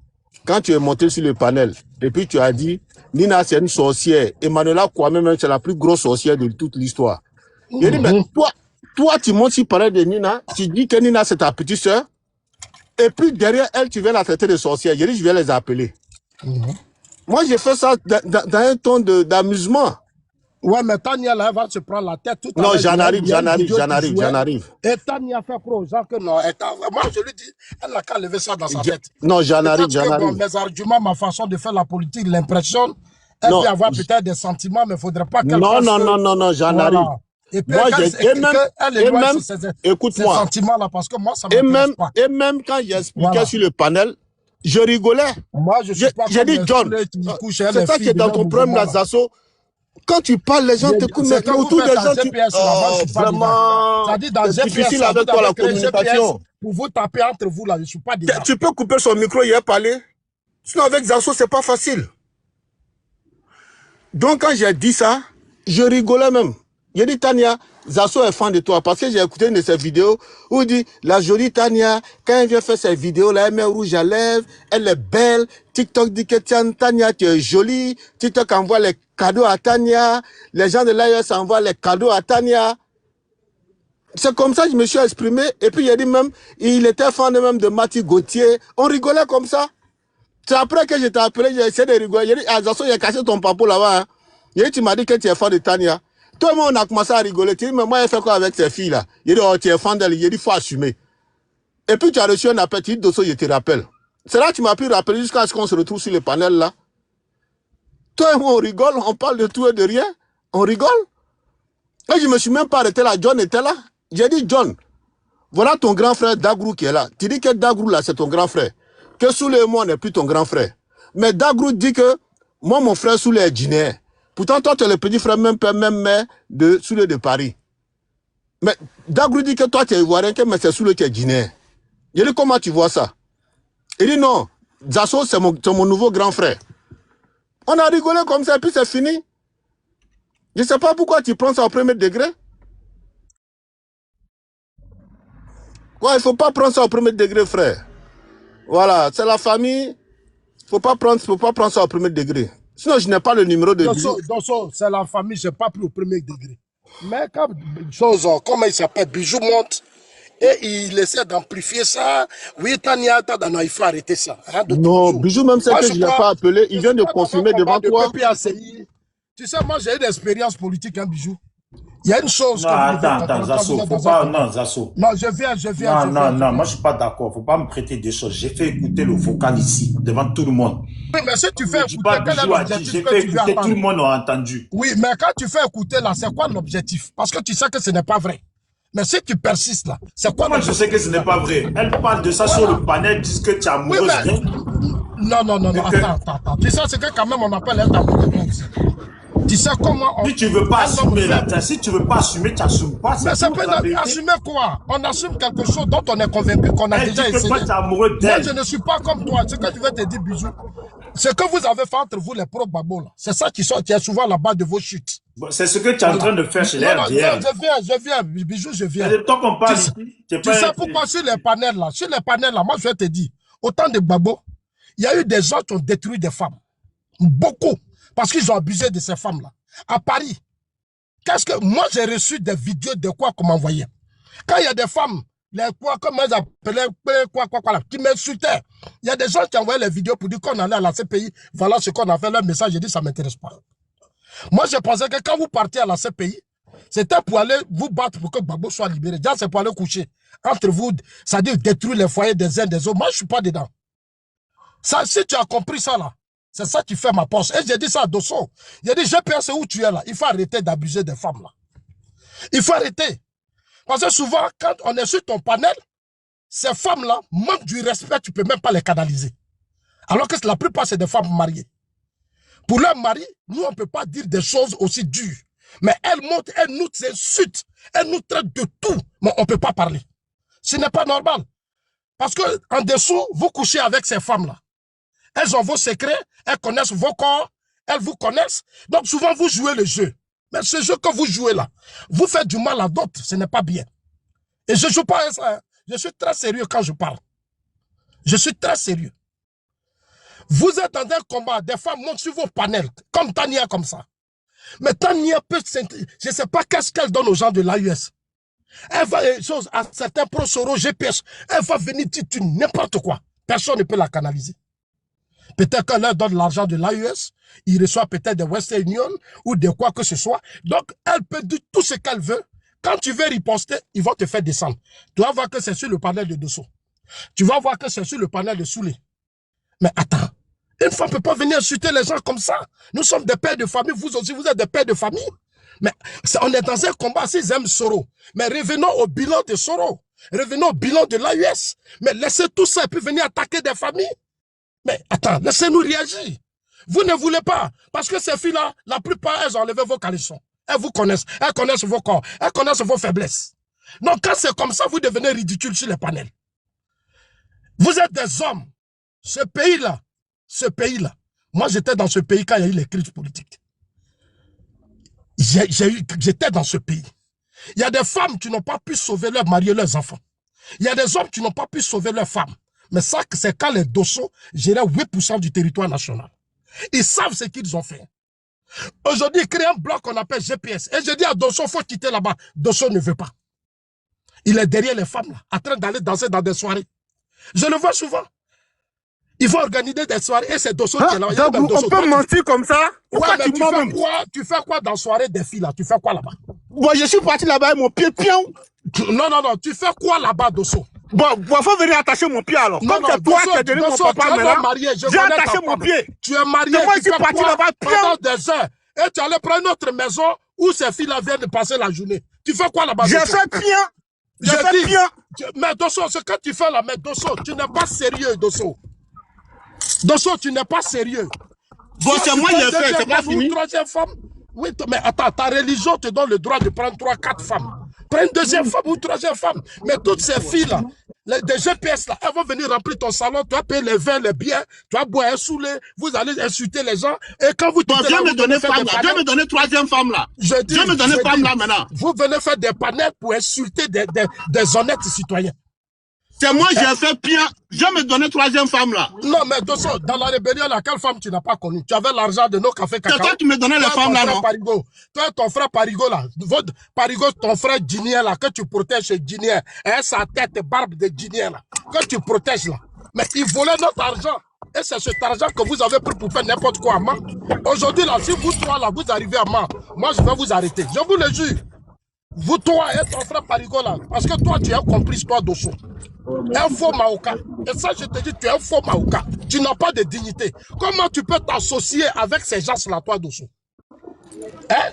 D: quand tu es monté sur le panel, et puis tu as dit, Nina c'est une sorcière, Emmanuela Kwame c'est la plus grosse sorcière de toute l'histoire. J'ai dit, mais toi tu montes sur le panel de Nina, tu dis que Nina c'est ta petite soeur, et puis derrière elle, tu viens la traiter de sorcière. J'ai dit, je vais les appeler. Moi, j'ai fait ça dans un ton d'amusement.
A: Ouais, mais Tania, là, elle va se prendre la tête tout à
G: Non,
A: l'heure.
G: j'en arrive,
A: Il y a une vidéo qui jouait.
G: j'en arrive.
A: Et Tania fait croire aux gens que non. Moi, je lui dis, elle n'a qu'à lever ça dans sa tête.
G: Non, j'en arrive,
A: Peut-être que bon, mes arguments, ma façon de faire la politique, l'impression, elle
G: Non,
A: peut avoir peut-être des sentiments, mais il ne faudrait pas qu'elle
G: non,
A: fasse
G: non,
A: que-
G: non, non, non, j'en
A: Voilà.
G: arrive.
A: Et puis,
G: Moi,
A: qu'elle éloigne ces
G: écoute-moi,
A: sentiments-là, parce que moi, ça ne
G: et
A: m'intéresse
G: même,
A: pas.
G: et même quand j'expliquais
A: Voilà.
G: sur le panel, je rigolais.
A: Moi, je suis pas
G: J'ai
A: comme
G: dit,
A: les
G: John,
A: saoulés qui couchent, elle,
G: c'est
A: les
G: ça
A: filles
G: qui est
A: de
G: dans
A: leur
G: ton problème,
A: mouvement,
G: la
A: là.
G: Zasso. Quand tu parles, les gens t'écoutent, mais
A: C'est quand vous
G: autour
A: faites
G: des
A: un
G: gens, tu...
A: GPS là, moi, je suis pas dedans.
G: vraiment,
A: C'est-à-dire, dans
G: c'est
A: GPS,
G: difficile
A: là,
G: avec
A: vous
G: toi, la
A: avez créé GPS
G: communication.
A: pour vous taper entre vous, là, je suis pas dedans.
G: Tu peux couper son micro, il a parlé. Sinon, avec Zasso, c'est pas facile. Donc, quand j'ai dit ça, je rigolais même. J'ai dit, Tania, Zasso est fan de toi. Parce que j'ai écouté une de ses vidéos où il dit, la jolie Tania, quand elle vient faire ses vidéos, là, elle met rouge à lèvres, elle est belle. TikTok dit que tiens, Tania, tu es jolie. TikTok envoie les cadeaux à Tania. Les gens de l'AES envoient les cadeaux à Tania. C'est comme ça que je me suis exprimé. Et puis, il a dit même, il était fan même de Mathieu Gauthier. On rigolait comme ça. C'est après que je t'ai appelé, j'ai essayé de rigoler. J'ai dit, ah, Zasso, il a caché ton papo là-bas. Hein. J'ai dit, tu m'as dit que tu es fan de Tania. Toi et moi, on a commencé à rigoler. Tu dis, mais moi, elle fait quoi avec ces filles-là? J'ai dit, oh, tu es fan d'elle. J'ai dit, il faut assumer. Et puis, tu as reçu un appel. Tu dis, Dosso, je te rappelle. C'est là que tu m'as pu rappeler jusqu'à ce qu'on se retrouve sur le panel là. Toi et moi, on rigole. On parle de tout et de rien. On rigole. Et je me suis même pas arrêté là. John était là. J'ai dit, John, voilà ton grand frère Dagrou qui est là. Tu dis que Dagrou là, c'est ton grand frère. Que Soulé et moi, on n'est plus ton grand frère. Mais Dagrou dit que moi, mon frère Soulé est guinéen. Pourtant, toi, tu es le petit frère, même père, même mère de Soulé de Paris. Mais Dagrou dit que toi, tu es ivoirien, mais c'est Soulé qui est guinéen. Je dis, comment tu vois ça? Il dit, non, Zasso, c'est mon nouveau grand frère. On a rigolé comme ça, et puis c'est fini. Je ne sais pas pourquoi tu prends ça au premier degré. Ouais, il ne faut pas prendre ça au premier degré, frère. Voilà, c'est la famille. Faut pas prendre ça au premier degré. Sinon, je n'ai pas le numéro de Bijou.
A: Dosso, c'est la famille, je n'ai pas pris au premier degré. Mais quand comment il s'appelle, Bijou monte et il essaie d'amplifier ça. Oui, Tania, non, il faut arrêter ça. Hein,
G: Non, Bijou, même celle que je ne l'ai pas appelé, il vient de confirmer devant toi.
A: Tu sais, moi, j'ai eu d'expérience politique, hein, Bijou. Il y a une chose
B: non, attends, Zasso, faut pas, non, Zasso.
A: Non, je viens.
B: Non, moi je suis pas d'accord. Faut pas me prêter des choses. J'ai fait écouter le vocal ici, devant tout le monde.
A: Oui, mais si tu fais écouter, quel est l'objectif
B: J'ai
A: que
B: fait
A: tu veux
B: écouter,
A: entendre?
B: tout le monde a entendu.
A: Oui, mais quand tu fais écouter là, c'est quoi l'objectif? Parce que tu sais que ce n'est pas vrai. Mais si tu persistes là, c'est quoi
B: Moi je sais que ce n'est pas vrai. Elle parle de ça sur le panel, dit que tu es amoureuse d'elle.
A: Non, attends. Tu sais, c'est que quand même on appelle elle amoureuse. Tu sais comment on...
B: Si tu veux pas assumer là, si tu veux pas assumer, tu n'assumes pas.
A: Mais ça peut assumer quoi? On assume quelque chose dont on est convaincu qu'on a déjà essayé.
B: Toi, tu es amoureux d'elle.
A: Moi, je ne suis pas comme toi. Ce que tu veux te dire, Bijou, ce que vous avez fait entre vous, les pro-babos, là, c'est ça qui est souvent la base de vos chutes.
B: Bon, c'est ce que tu es en train de faire chez les RDR.
A: Je viens, Bijou, je viens.
B: C'est le temps qu'on parle ici.
A: Tu sais pourquoi sur les panels là, moi je vais te dire, autant de babos, il y a eu des gens qui ont détruit des femmes. Beaucoup. Parce qu'ils ont abusé de ces femmes-là. À Paris, moi j'ai reçu des vidéos de quoi qu'on m'envoyait. Quand il y a des femmes, comment elles appelaient, qui m'insultaient, il y a des gens qui envoyaient les vidéos pour dire qu'on allait à la CPI, voilà ce qu'on a fait, leur message, j'ai dit ça ne m'intéresse pas. Moi je pensais que quand vous partiez à la CPI, c'était pour aller vous battre pour que Gbagbo soit libéré. Déjà c'est pour aller coucher entre vous, c'est-à-dire détruire les foyers des uns des autres. Moi je ne suis pas dedans. Ça, si tu as compris ça là, c'est ça qui fait ma poste. Et j'ai dit ça à Dosso. J'ai dit, GPS, où tu es là. Il faut arrêter d'abuser des femmes là. Il faut arrêter. Parce que souvent, quand on est sur ton panel, ces femmes-là, manquent du respect, tu ne peux même pas les canaliser. Alors que la plupart, c'est des femmes mariées. Pour leur mari, nous, on ne peut pas dire des choses aussi dures. Mais elles montent, elles nous insultent, elles nous traitent de tout. Mais on ne peut pas parler. Ce n'est pas normal. Parce qu'en dessous, vous couchez avec ces femmes-là. Elles ont vos secrets, elles connaissent vos corps, elles vous connaissent. Donc souvent, vous jouez le jeu. Mais ce jeu que vous jouez là, vous faites du mal à d'autres, ce n'est pas bien. Et je ne joue pas à ça. Je suis très sérieux quand je parle. Je suis très sérieux. Vous êtes dans un combat, des femmes montent sur vos panels, comme Tania comme ça. Mais Tania peut... Je ne sais pas qu'est-ce qu'elle donne aux gens de l'AUS. Elle va, à certains pros-soros, GPS, elle va venir dire n'importe quoi. Personne ne peut la canaliser. Peut-être qu'on leur donne l'argent de l'AES, il reçoit peut-être des Western Union ou de quoi que ce soit. Donc, elle peut dire tout ce qu'elle veut. Quand tu veux riposter, ils vont te faire descendre. Tu vas voir que c'est sur le panel de Dosso. Tu vas voir que c'est sur le panel de Soulé. Mais attends, une femme ne peut pas venir insulter les gens comme ça. Nous sommes des pères de famille, vous aussi, vous êtes des pères de famille. Mais on est dans un combat, s'ils aiment Soro. Mais revenons au bilan de Soro. Revenons au bilan de l'AUS. Mais laissez tout ça et puis venir attaquer des familles. Mais attends, laissez-nous réagir. Vous ne voulez pas. Parce que ces filles-là, la plupart, elles ont enlevé vos caleçons. Elles vous connaissent. Elles connaissent vos corps. Elles connaissent vos faiblesses. Donc quand c'est comme ça, vous devenez ridicule sur les panels. Vous êtes des hommes. Ce pays-là, moi j'étais dans ce pays quand il y a eu les crises politiques. J'étais dans ce pays. Il y a des femmes qui n'ont pas pu sauver leur mari et leurs enfants. Il y a des hommes qui n'ont pas pu sauver leurs femmes. Mais ça, c'est quand les Dosso géraient 8% du territoire national. Ils savent ce qu'ils ont fait. Aujourd'hui, ils créent un bloc qu'on appelle GPS. Et je dis à Dosso, il faut quitter là-bas. Dosso ne veut pas. Il est derrière les femmes, là, en train d'aller danser dans des soirées. Je le vois souvent. Il faut organiser des soirées et c'est Dosso qui est là.
G: Donc, on peut mentir comme ça?
A: Ouais, mais tu fais quoi dans la soirée des filles là? Tu fais quoi là-bas?
G: Moi, je suis parti là-bas avec mon pied pion.
A: Non, tu fais quoi là-bas, Dosso?
G: Bon, il faut venir attacher mon pied alors. Comme c'est toi qui es devenu mon papa maintenant, j'ai attaché mon pied.
A: Tu es marié,
G: moi, je suis parti là-bas
A: pendant des heures. Et tu allais prendre une autre maison où ces filles-là viennent de passer la journée. Tu fais quoi là-bas?
G: J'ai fait bien. J'ai fait bien.
A: Mais Dosso, ce que tu fais là, mais Dosso, tu n'es pas sérieux, Dosso. Dosso, tu n'es pas sérieux.
G: Bon, c'est moi qui l'ai fait, c'est pas fini.
A: Troisième femme. Oui, mais attends, ta religion te donne le droit de prendre 3, 4 femmes. Prends une deuxième femme ou troisième femme. Mais toutes ces filles-là, des GPS là, elles vont venir remplir ton salon, tu vas payer les vins, les biens, tu vas boire un saoulé, vous allez insulter les gens. Et quand vous
G: bon, viens me donner femme là, viens me donner troisième femme là. Viens me donner femme là maintenant.
A: Vous venez faire des panels pour insulter des honnêtes citoyens.
G: C'est moi, j'ai fait pire. Je me donner troisième femme là.
A: Non, mais Dosso, dans la rébellion, là, quelle femme tu n'as pas connue? Tu avais l'argent de nos cafés cacao.
G: C'est toi qui me donnais les femmes là, non?
A: Parigo. Toi, ton frère Parigo là. Parigo, ton frère Ginier là, que tu protèges chez Ginier. Et sa tête et barbe de Ginier là. Que tu protèges là. Mais il volait notre argent. Et c'est cet argent que vous avez pris pour faire n'importe quoi à Mans. Aujourd'hui là, si vous trois là, vous arrivez à Mans, moi je vais vous arrêter. Je vous le jure. Vous trois et ton frère Parigo là. Parce que toi, tu es un complice, toi, Dosso. Un faux Maoka. Et ça, je te dis, tu es un faux Maoka. Tu n'as pas de dignité. Comment tu peux t'associer avec ces gens-là, toi, Dosso? Hein?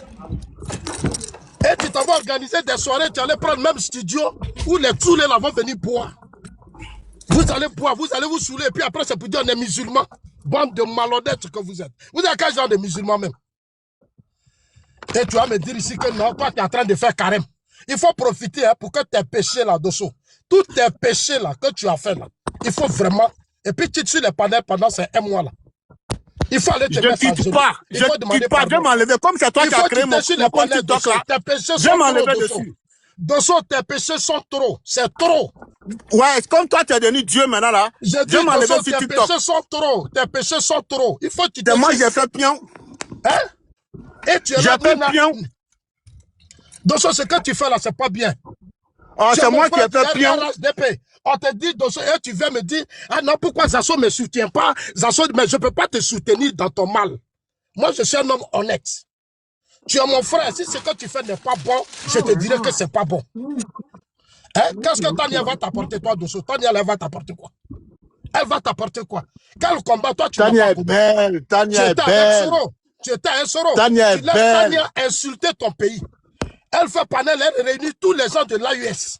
A: Et tu t'as organisé des soirées, tu allais prendre même studio où les Tsoulés là vont venir boire. Vous allez boire, vous allez vous saouler, et puis après, c'est pour dire on est musulmans. Bande de malhonnêtes que vous êtes. Vous êtes quel genre de musulmans même? Et tu vas me dire ici que non, toi, tu es en train de faire carême. Il faut profiter hein, pour que tes péchés là, Dosso. Tous tes péchés là que tu as fait là, il faut vraiment. Et puis tu tues les panels pendant ces 1 mois là. Il faut aller te mettre
G: Je ne quitte pas. Je ne quitte pas. Je vais m'enlever. Comme c'est toi qui as créé mon compte TikTok là. Je vais m'enlever dessus.
A: Dosso, tes péchés sont trop. C'est trop.
G: Ouais, comme toi tu es devenu Dieu maintenant là. Je vais m'enlever sur TikTok.
A: Tes péchés sont trop. Tes péchés sont trop. Il faut que tu te.
G: Moi j'ai fait pion.
A: Hein? Et tu es
G: j'ai fait pion.
A: Dosso, ce que tu fais là, c'est pas bien.
G: Oh, c'est moi qui ai fait pion.
A: On te dit, Dosso, et tu viens me dire, ah non, pourquoi Zasso ne me soutient pas? Zasso, mais je ne peux pas te soutenir dans ton mal. Moi, je suis un homme honnête. Tu es mon frère. Si ce que tu fais n'est pas bon, je te dirai que c'est pas bon. Hein? Qu'est-ce que Tania va t'apporter, toi, Dosso? Tania, elle va t'apporter quoi? Elle va t'apporter quoi? Quel combat, toi, tu
G: Tania est belle. Tania est belle.
A: Tu étais un Soro.
G: Tania est belle.
A: Tania insulter ton pays. Elle fait panel, elle réunit tous les gens de l'AUS.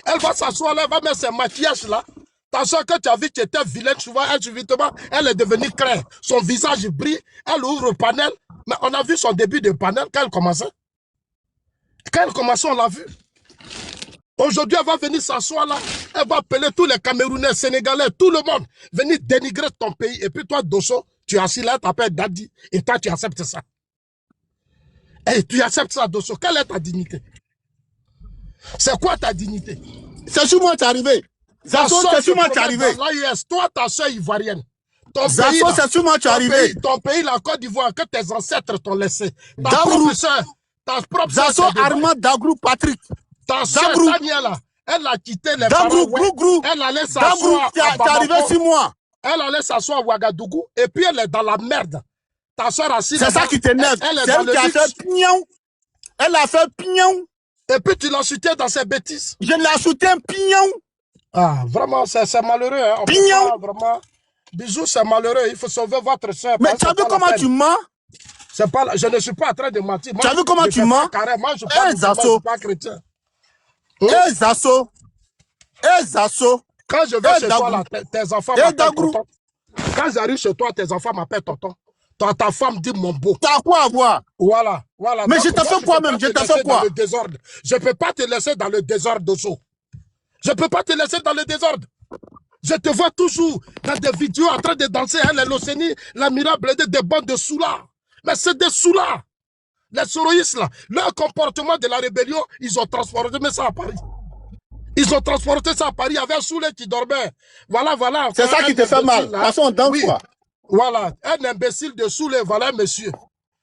A: Elle va s'asseoir là, elle va mettre ses maquillages là. Ta soeur que tu as vu qui était vilaine, tu vois, elle est devenue claire. Son visage brille, elle ouvre le panel. Mais on a vu son début de panel quand elle commençait. Quand elle commençait, on l'a vu. Aujourd'hui, elle va venir s'asseoir là. Elle va appeler tous les Camerounais, Sénégalais, tout le monde. Venir dénigrer ton pays. Et puis toi, Dosso, tu es assis là, tu t'appelles Daddy. Et toi, tu acceptes ça. Et tu acceptes ça, Dosso. Quelle est ta dignité? C'est quoi ta dignité?
G: C'est sur moi qui est arrivé. Zasso, c'est sur moi qui est arrivé.
A: Toi, ta soeur ivoirienne.
G: Zasso, c'est sur moi qui est arrivé.
A: Ton pays, la Côte d'Ivoire, que tes ancêtres t'ont laissé. Ta propre soeur.
G: Zasso, Armand, Dagrou, Patrick.
A: Ta soeur, Tania, là, elle a quitté les
G: parents. Elle allait s'asseoir. Dagrou, tu es arrivé sur moi.
A: Elle allait s'asseoir à Ouagadougou et puis elle est dans la merde. Ta soeur assise.
G: C'est ça qui t'énerve.
A: Elle est
G: C'est
A: dans
G: elle
A: le
G: qui a
A: luxe.
G: fait pignon. Elle a fait pignon.
A: Et puis tu l'as soutenu dans ses bêtises.
G: Je l'ai soutenu pignon.
A: Ah, vraiment, c'est malheureux. Hein. On peut
G: Pignon.
A: pas, vraiment. Bisous, c'est malheureux. Il faut sauver votre soeur.
G: Mais tu as vu comment tu mens?
A: C'est pas la... Je ne suis pas en train de mentir. Moi,
G: Tu as vu comment
A: je
G: tu
A: fais
G: mens?
A: pas carré. Moi, je parle musulman, je suis pas chrétien.
G: Zasso. Zasso.
A: Quand je vais chez toi, là, tes enfants m'appellent tonton. Quand j'arrive chez toi, tes enfants m'appellent tonton. Ta femme dit mon beau.
G: T'as quoi à voir?
A: Voilà, voilà.
G: Mais
A: donc,
G: je t'ai fait quoi même? Je t'ai fait quoi?
A: Je ne peux pas te laisser dans le désordre, Dosso. Je ne peux pas te laisser dans le désordre. Je te vois toujours dans des vidéos en train de danser, hein, les Loceni, la Mirable, des bandes de soulards. Mais c'est des soulards. Les soroïstes, là, leur comportement de la rébellion, ils ont transporté ça à Paris. Ils ont transporté ça à Paris avec un Soulé qui dormait. Voilà, voilà.
G: C'est ça qui te fait mal. Parce qu'on danse quoi?
A: Voilà, un imbécile de Soulé, voilà, monsieur.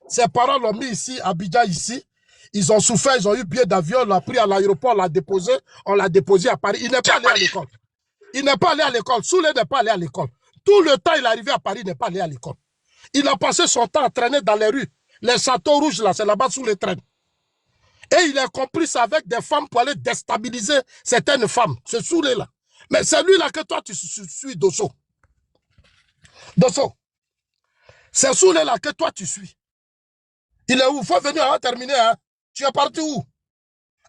A: Ses parents l'ont mis ici, à Abidjan, ici. Ils ont souffert, ils ont eu billet d'avion, on l'a pris à l'aéroport, on l'a déposé à Paris. Il n'est pas allé à l'école. Il n'est pas allé à l'école. Soulé n'est pas allé à l'école. Tout le temps, il est arrivé à Paris, il n'est pas allé à l'école. Il a passé son temps à traîner dans les rues. Les châteaux rouges, là, c'est là-bas sous les trains. Et il a compris ça avec des femmes pour aller déstabiliser certaines femmes. Ce Soulé, là. Mais c'est lui, là, que toi, tu suis, Dosso. Dosso. C'est Soulé, là, que toi, tu suis. Il est où? Il faut venir, hein, terminer, hein. Tu es parti où?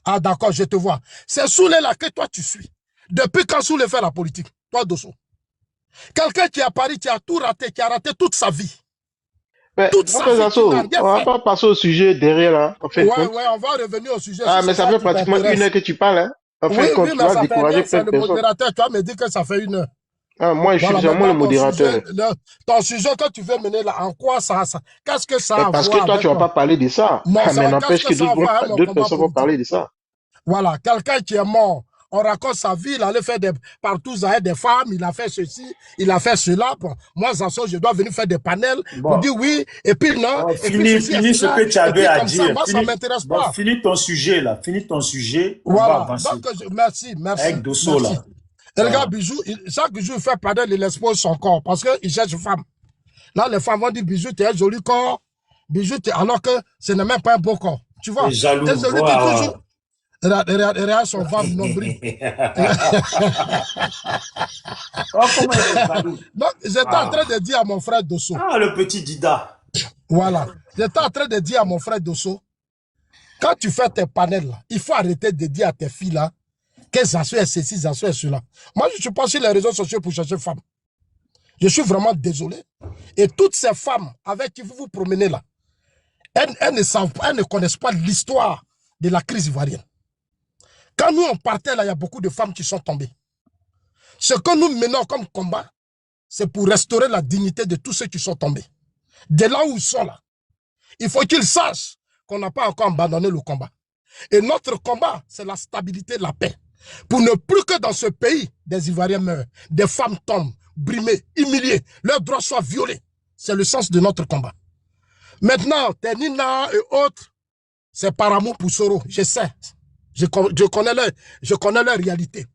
A: Ah, d'accord, je te vois. C'est Soulé, là, que toi, tu suis. Depuis quand Soulé fait la politique? Toi, Dosso. Quelqu'un qui est à Paris, qui a tout raté, qui a raté toute sa vie.
D: Mais,
A: toute sa vie,
D: on va pas passer au sujet derrière, là. En fait,
A: ouais, on va revenir au sujet.
D: Ah, mais ça fait pratiquement 1 heure que tu parles, hein. En fait,
A: oui,
D: tu
A: mais
D: vas
A: ça
D: décourager
A: fait rien, c'est
D: plein de
A: le
D: personnes.
A: modérateur. Tu vas me dire que ça fait 1 heure.
D: Ah, moi, je suis vraiment le modérateur.
A: Ton sujet que tu veux mener là, en quoi ça qu'est-ce que ça a à voir?
D: Parce que toi, tu vas pas parler de ça.
A: Non,
D: mais n'empêche que d'autres personnes vont parler de ça.
A: Voilà, quelqu'un qui est mort, on raconte sa vie, il allait faire partout des femmes, il a fait ceci, il a fait cela. Bon, moi, Zasso, je dois venir faire des panels pour dire oui, et puis non.
B: Bon, finis ce que tu avais à dire.
A: Moi, ça ne m'intéresse pas.
B: Finis ton sujet, là. Finis ton sujet.
A: Voilà.
B: On va avancer.
A: Donc, merci.
B: Avec Dosso, là.
A: Et regarde, Bijou, chaque jour, il fait panel, il expose son corps parce qu'il cherche une femme. Là, les femmes vont dire, Bijou, tu as un joli corps. Bijou, alors que ce n'est même pas un beau corps. Tu vois?
B: T'es jaloux.
A: Toujours... Regarde son ventre nombril. Donc, j'étais en train de dire à mon frère Dosso.
B: Ah, le petit Dida.
A: Voilà. J'étais en train de dire à mon frère Dosso, quand tu fais tes panels, là, il faut arrêter de dire à tes filles là, que Zasso est ceci, Zasso est cela. Moi, je ne suis pas sur les réseaux sociaux pour chercher femme. Je suis vraiment désolé. Et toutes ces femmes avec qui vous vous promenez là, elles ne savent pas, elles ne connaissent pas l'histoire de la crise ivoirienne. Quand nous on partait là, il y a beaucoup de femmes qui sont tombées. Ce que nous menons comme combat, c'est pour restaurer la dignité de tous ceux qui sont tombés. De là où ils sont là, il faut qu'ils sachent qu'on n'a pas encore abandonné le combat. Et notre combat, c'est la stabilité, la paix. Pour ne plus que dans ce pays, des Ivoiriens meurent, des femmes tombent, brimées, humiliées, leurs droits soient violés. C'est le sens de notre combat. Maintenant, Nina et autres, c'est par amour pour Soro, je sais. Je connais leur réalité.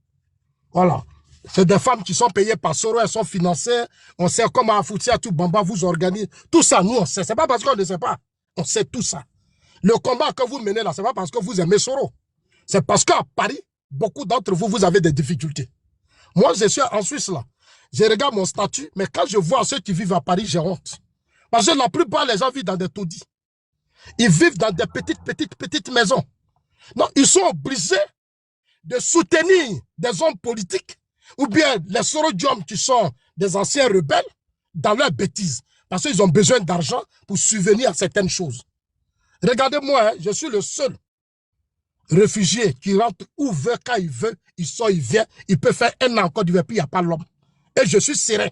A: Voilà. C'est des femmes qui sont payées par Soro, elles sont financées. On sait comment Afoutia, tout Bamba vous organise. Tout ça, nous, on sait. C'est pas parce qu'on ne sait pas. On sait tout ça. Le combat que vous menez là, c'est pas parce que vous aimez Soro. C'est parce qu'à Paris, beaucoup d'entre vous, vous avez des difficultés. Moi, je suis en Suisse là. Je regarde mon statut, mais quand je vois ceux qui vivent à Paris, j'ai honte. Parce que la plupart des gens vivent dans des taudis. Ils vivent dans des petites maisons. Donc, ils sont obligés de soutenir des hommes politiques ou bien les sorodiums qui sont des anciens rebelles dans leurs bêtises. Parce qu'ils ont besoin d'argent pour subvenir à certaines choses. Regardez-moi, hein, je suis le seul réfugié qui rentre où veut, quand il veut, il sort, il vient, il peut faire 1 an encore, puis il n'y a pas l'homme. Et je suis serein.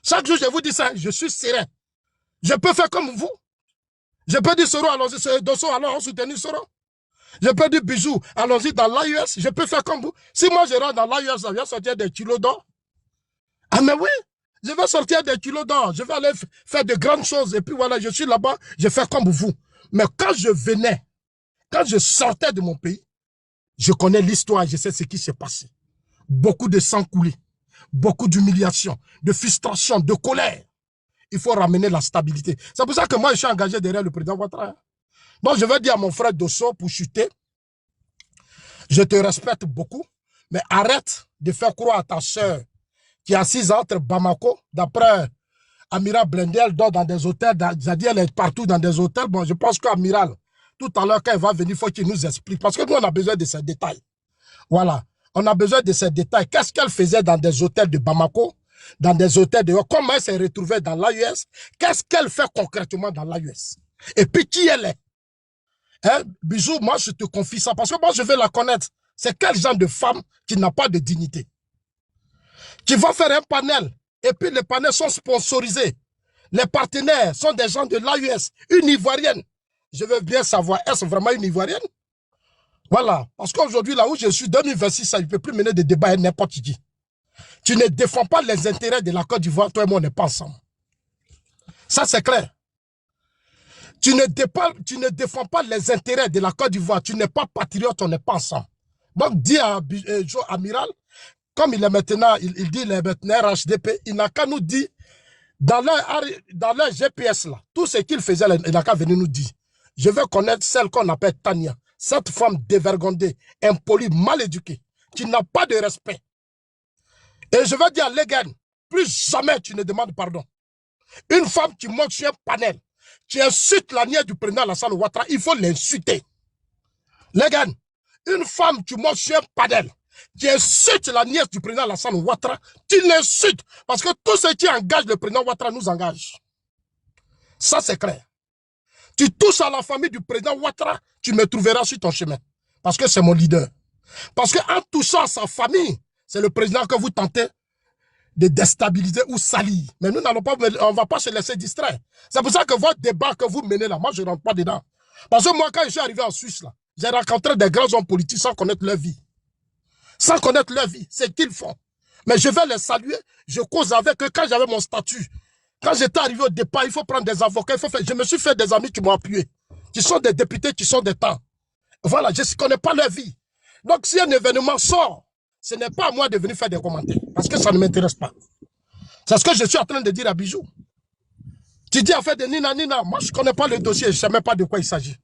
A: Chaque jour, je vous dis ça, je suis serein. Je peux faire comme vous. Je peux dire Soro, allons-y, Dosso, allons soutenir Soro. Je peux dire Bijou, allons-y dans l'AUS, je peux faire comme vous. Si moi je rentre dans l'AUS, je vais sortir des kilos d'or. Ah mais oui, je vais sortir des kilos d'or, je vais aller faire de grandes choses. Et puis voilà, je suis là-bas, je fais comme vous. Mais quand je venais, quand je sortais de mon pays, je connais l'histoire, je sais ce qui s'est passé. Beaucoup de sang coulé, beaucoup d'humiliation, de frustration, de colère. Il faut ramener la stabilité. C'est pour ça que moi, je suis engagé derrière le président Ouattara. Donc, je vais dire à mon frère Dosso pour chuter, je te respecte beaucoup, mais arrête de faire croire à ta soeur qui est assise entre Bamako, d'après Amiral Blendé, elle dort dans des hôtels, c'est-à-dire elle est partout dans des hôtels. Bon, je pense qu'Amiral, tout à l'heure, quand elle va venir, il faut qu'il nous explique. Parce que nous, on a besoin de ces détails. Voilà. On a besoin de ces détails. Qu'est-ce qu'elle faisait dans des hôtels de Bamako, dans des hôtels de... Comment elle s'est retrouvée dans l'AUS? Qu'est-ce qu'elle fait concrètement dans l'AUS? Et puis, qui elle est? Hein? Bijou, moi, je te confie ça. Parce que moi, je veux la connaître. C'est quel genre de femme qui n'a pas de dignité? Qui va faire un panel. Et puis, les panels sont sponsorisés. Les partenaires sont des gens de l'AUS, une Ivoirienne. Je veux bien savoir, est-ce vraiment une Ivoirienne? Voilà. Parce qu'aujourd'hui, là où je suis, 2026, ça ne peut plus mener des débats avec n'importe qui. Tu ne défends pas les intérêts de la Côte d'Ivoire, toi et moi, on n'est pas ensemble. Ça, c'est clair. Tu ne défends pas les intérêts de la Côte d'Ivoire, tu n'es pas patriote, on n'est pas ensemble. Donc, dis à Joe Amiral, comme il est maintenant, il dit, il est maintenant RHDP, il n'a qu'à nous dire, dans leur GPS, là, tout ce qu'il faisait, il n'a qu'à venir nous dire. Je veux connaître celle qu'on appelle Tania, cette femme dévergondée, impolie, mal éduquée, qui n'a pas de respect. Et je veux dire à Legan, plus jamais tu ne demandes pardon. Une femme qui monte sur un panel, qui insulte la nièce du président Alassane Ouattara, il faut l'insulter. Legan, une femme qui monte sur un panel, qui insulte la nièce du président Alassane Ouattara, tu l'insultes. Parce que tout ce qui engage le président Ouattara nous engage. Ça, c'est clair. Tu touches à la famille du président Ouattara, tu me trouveras sur ton chemin. Parce que c'est mon leader. Parce qu'en touchant à sa famille, c'est le président que vous tentez de déstabiliser ou salir. Mais nous n'allons pas, on ne va pas se laisser distraire. C'est pour ça que votre débat que vous menez là, moi je ne rentre pas dedans. Parce que moi, quand je suis arrivé en Suisse, là, j'ai rencontré des grands hommes politiques sans connaître leur vie. Sans connaître leur vie, c'est qu'ils font. Mais je vais les saluer, je cause avec eux quand j'avais mon statut. Quand j'étais arrivé au départ, il faut prendre des avocats, je me suis fait des amis qui m'ont appuyé, qui sont des députés, qui sont des temps. Voilà, je ne connais pas leur vie. Donc si un événement sort, ce n'est pas à moi de venir faire des commentaires, parce que ça ne m'intéresse pas. C'est ce que je suis en train de dire à Bijou. Tu dis affaire de Nina, moi je ne connais pas le dossier, je ne sais même pas de quoi il s'agit.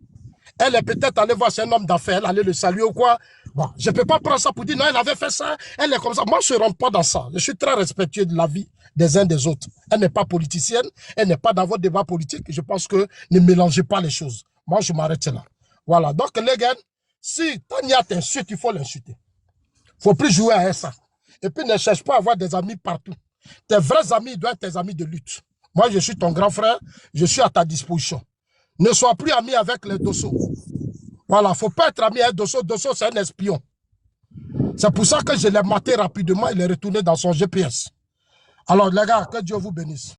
A: Elle est peut-être allée voir, c'est un homme d'affaires, elle allait le saluer ou quoi. Bon, je ne peux pas prendre ça pour dire non, elle avait fait ça, elle est comme ça. Moi, je ne rentre pas dans ça. Je suis très respectueux de la vie des uns des autres. Elle n'est pas politicienne, elle n'est pas dans votre débat politique. Je pense que ne mélangez pas les choses. Moi, je m'arrête là. Voilà. Donc, les gars, si Tania t'insulte, il faut l'insulter. Il ne faut plus jouer à ça. Et puis, ne cherche pas à avoir des amis partout. Tes vrais amis doivent être tes amis de lutte. Moi, je suis ton grand frère, je suis à ta disposition. Ne sois plus ami avec les Dosso. Voilà, il ne faut pas être ami avec Dosso. Dosso, c'est un espion. C'est pour ça que je l'ai maté rapidement, il est retourné dans son GPS. Alors, les gars, que Dieu vous bénisse.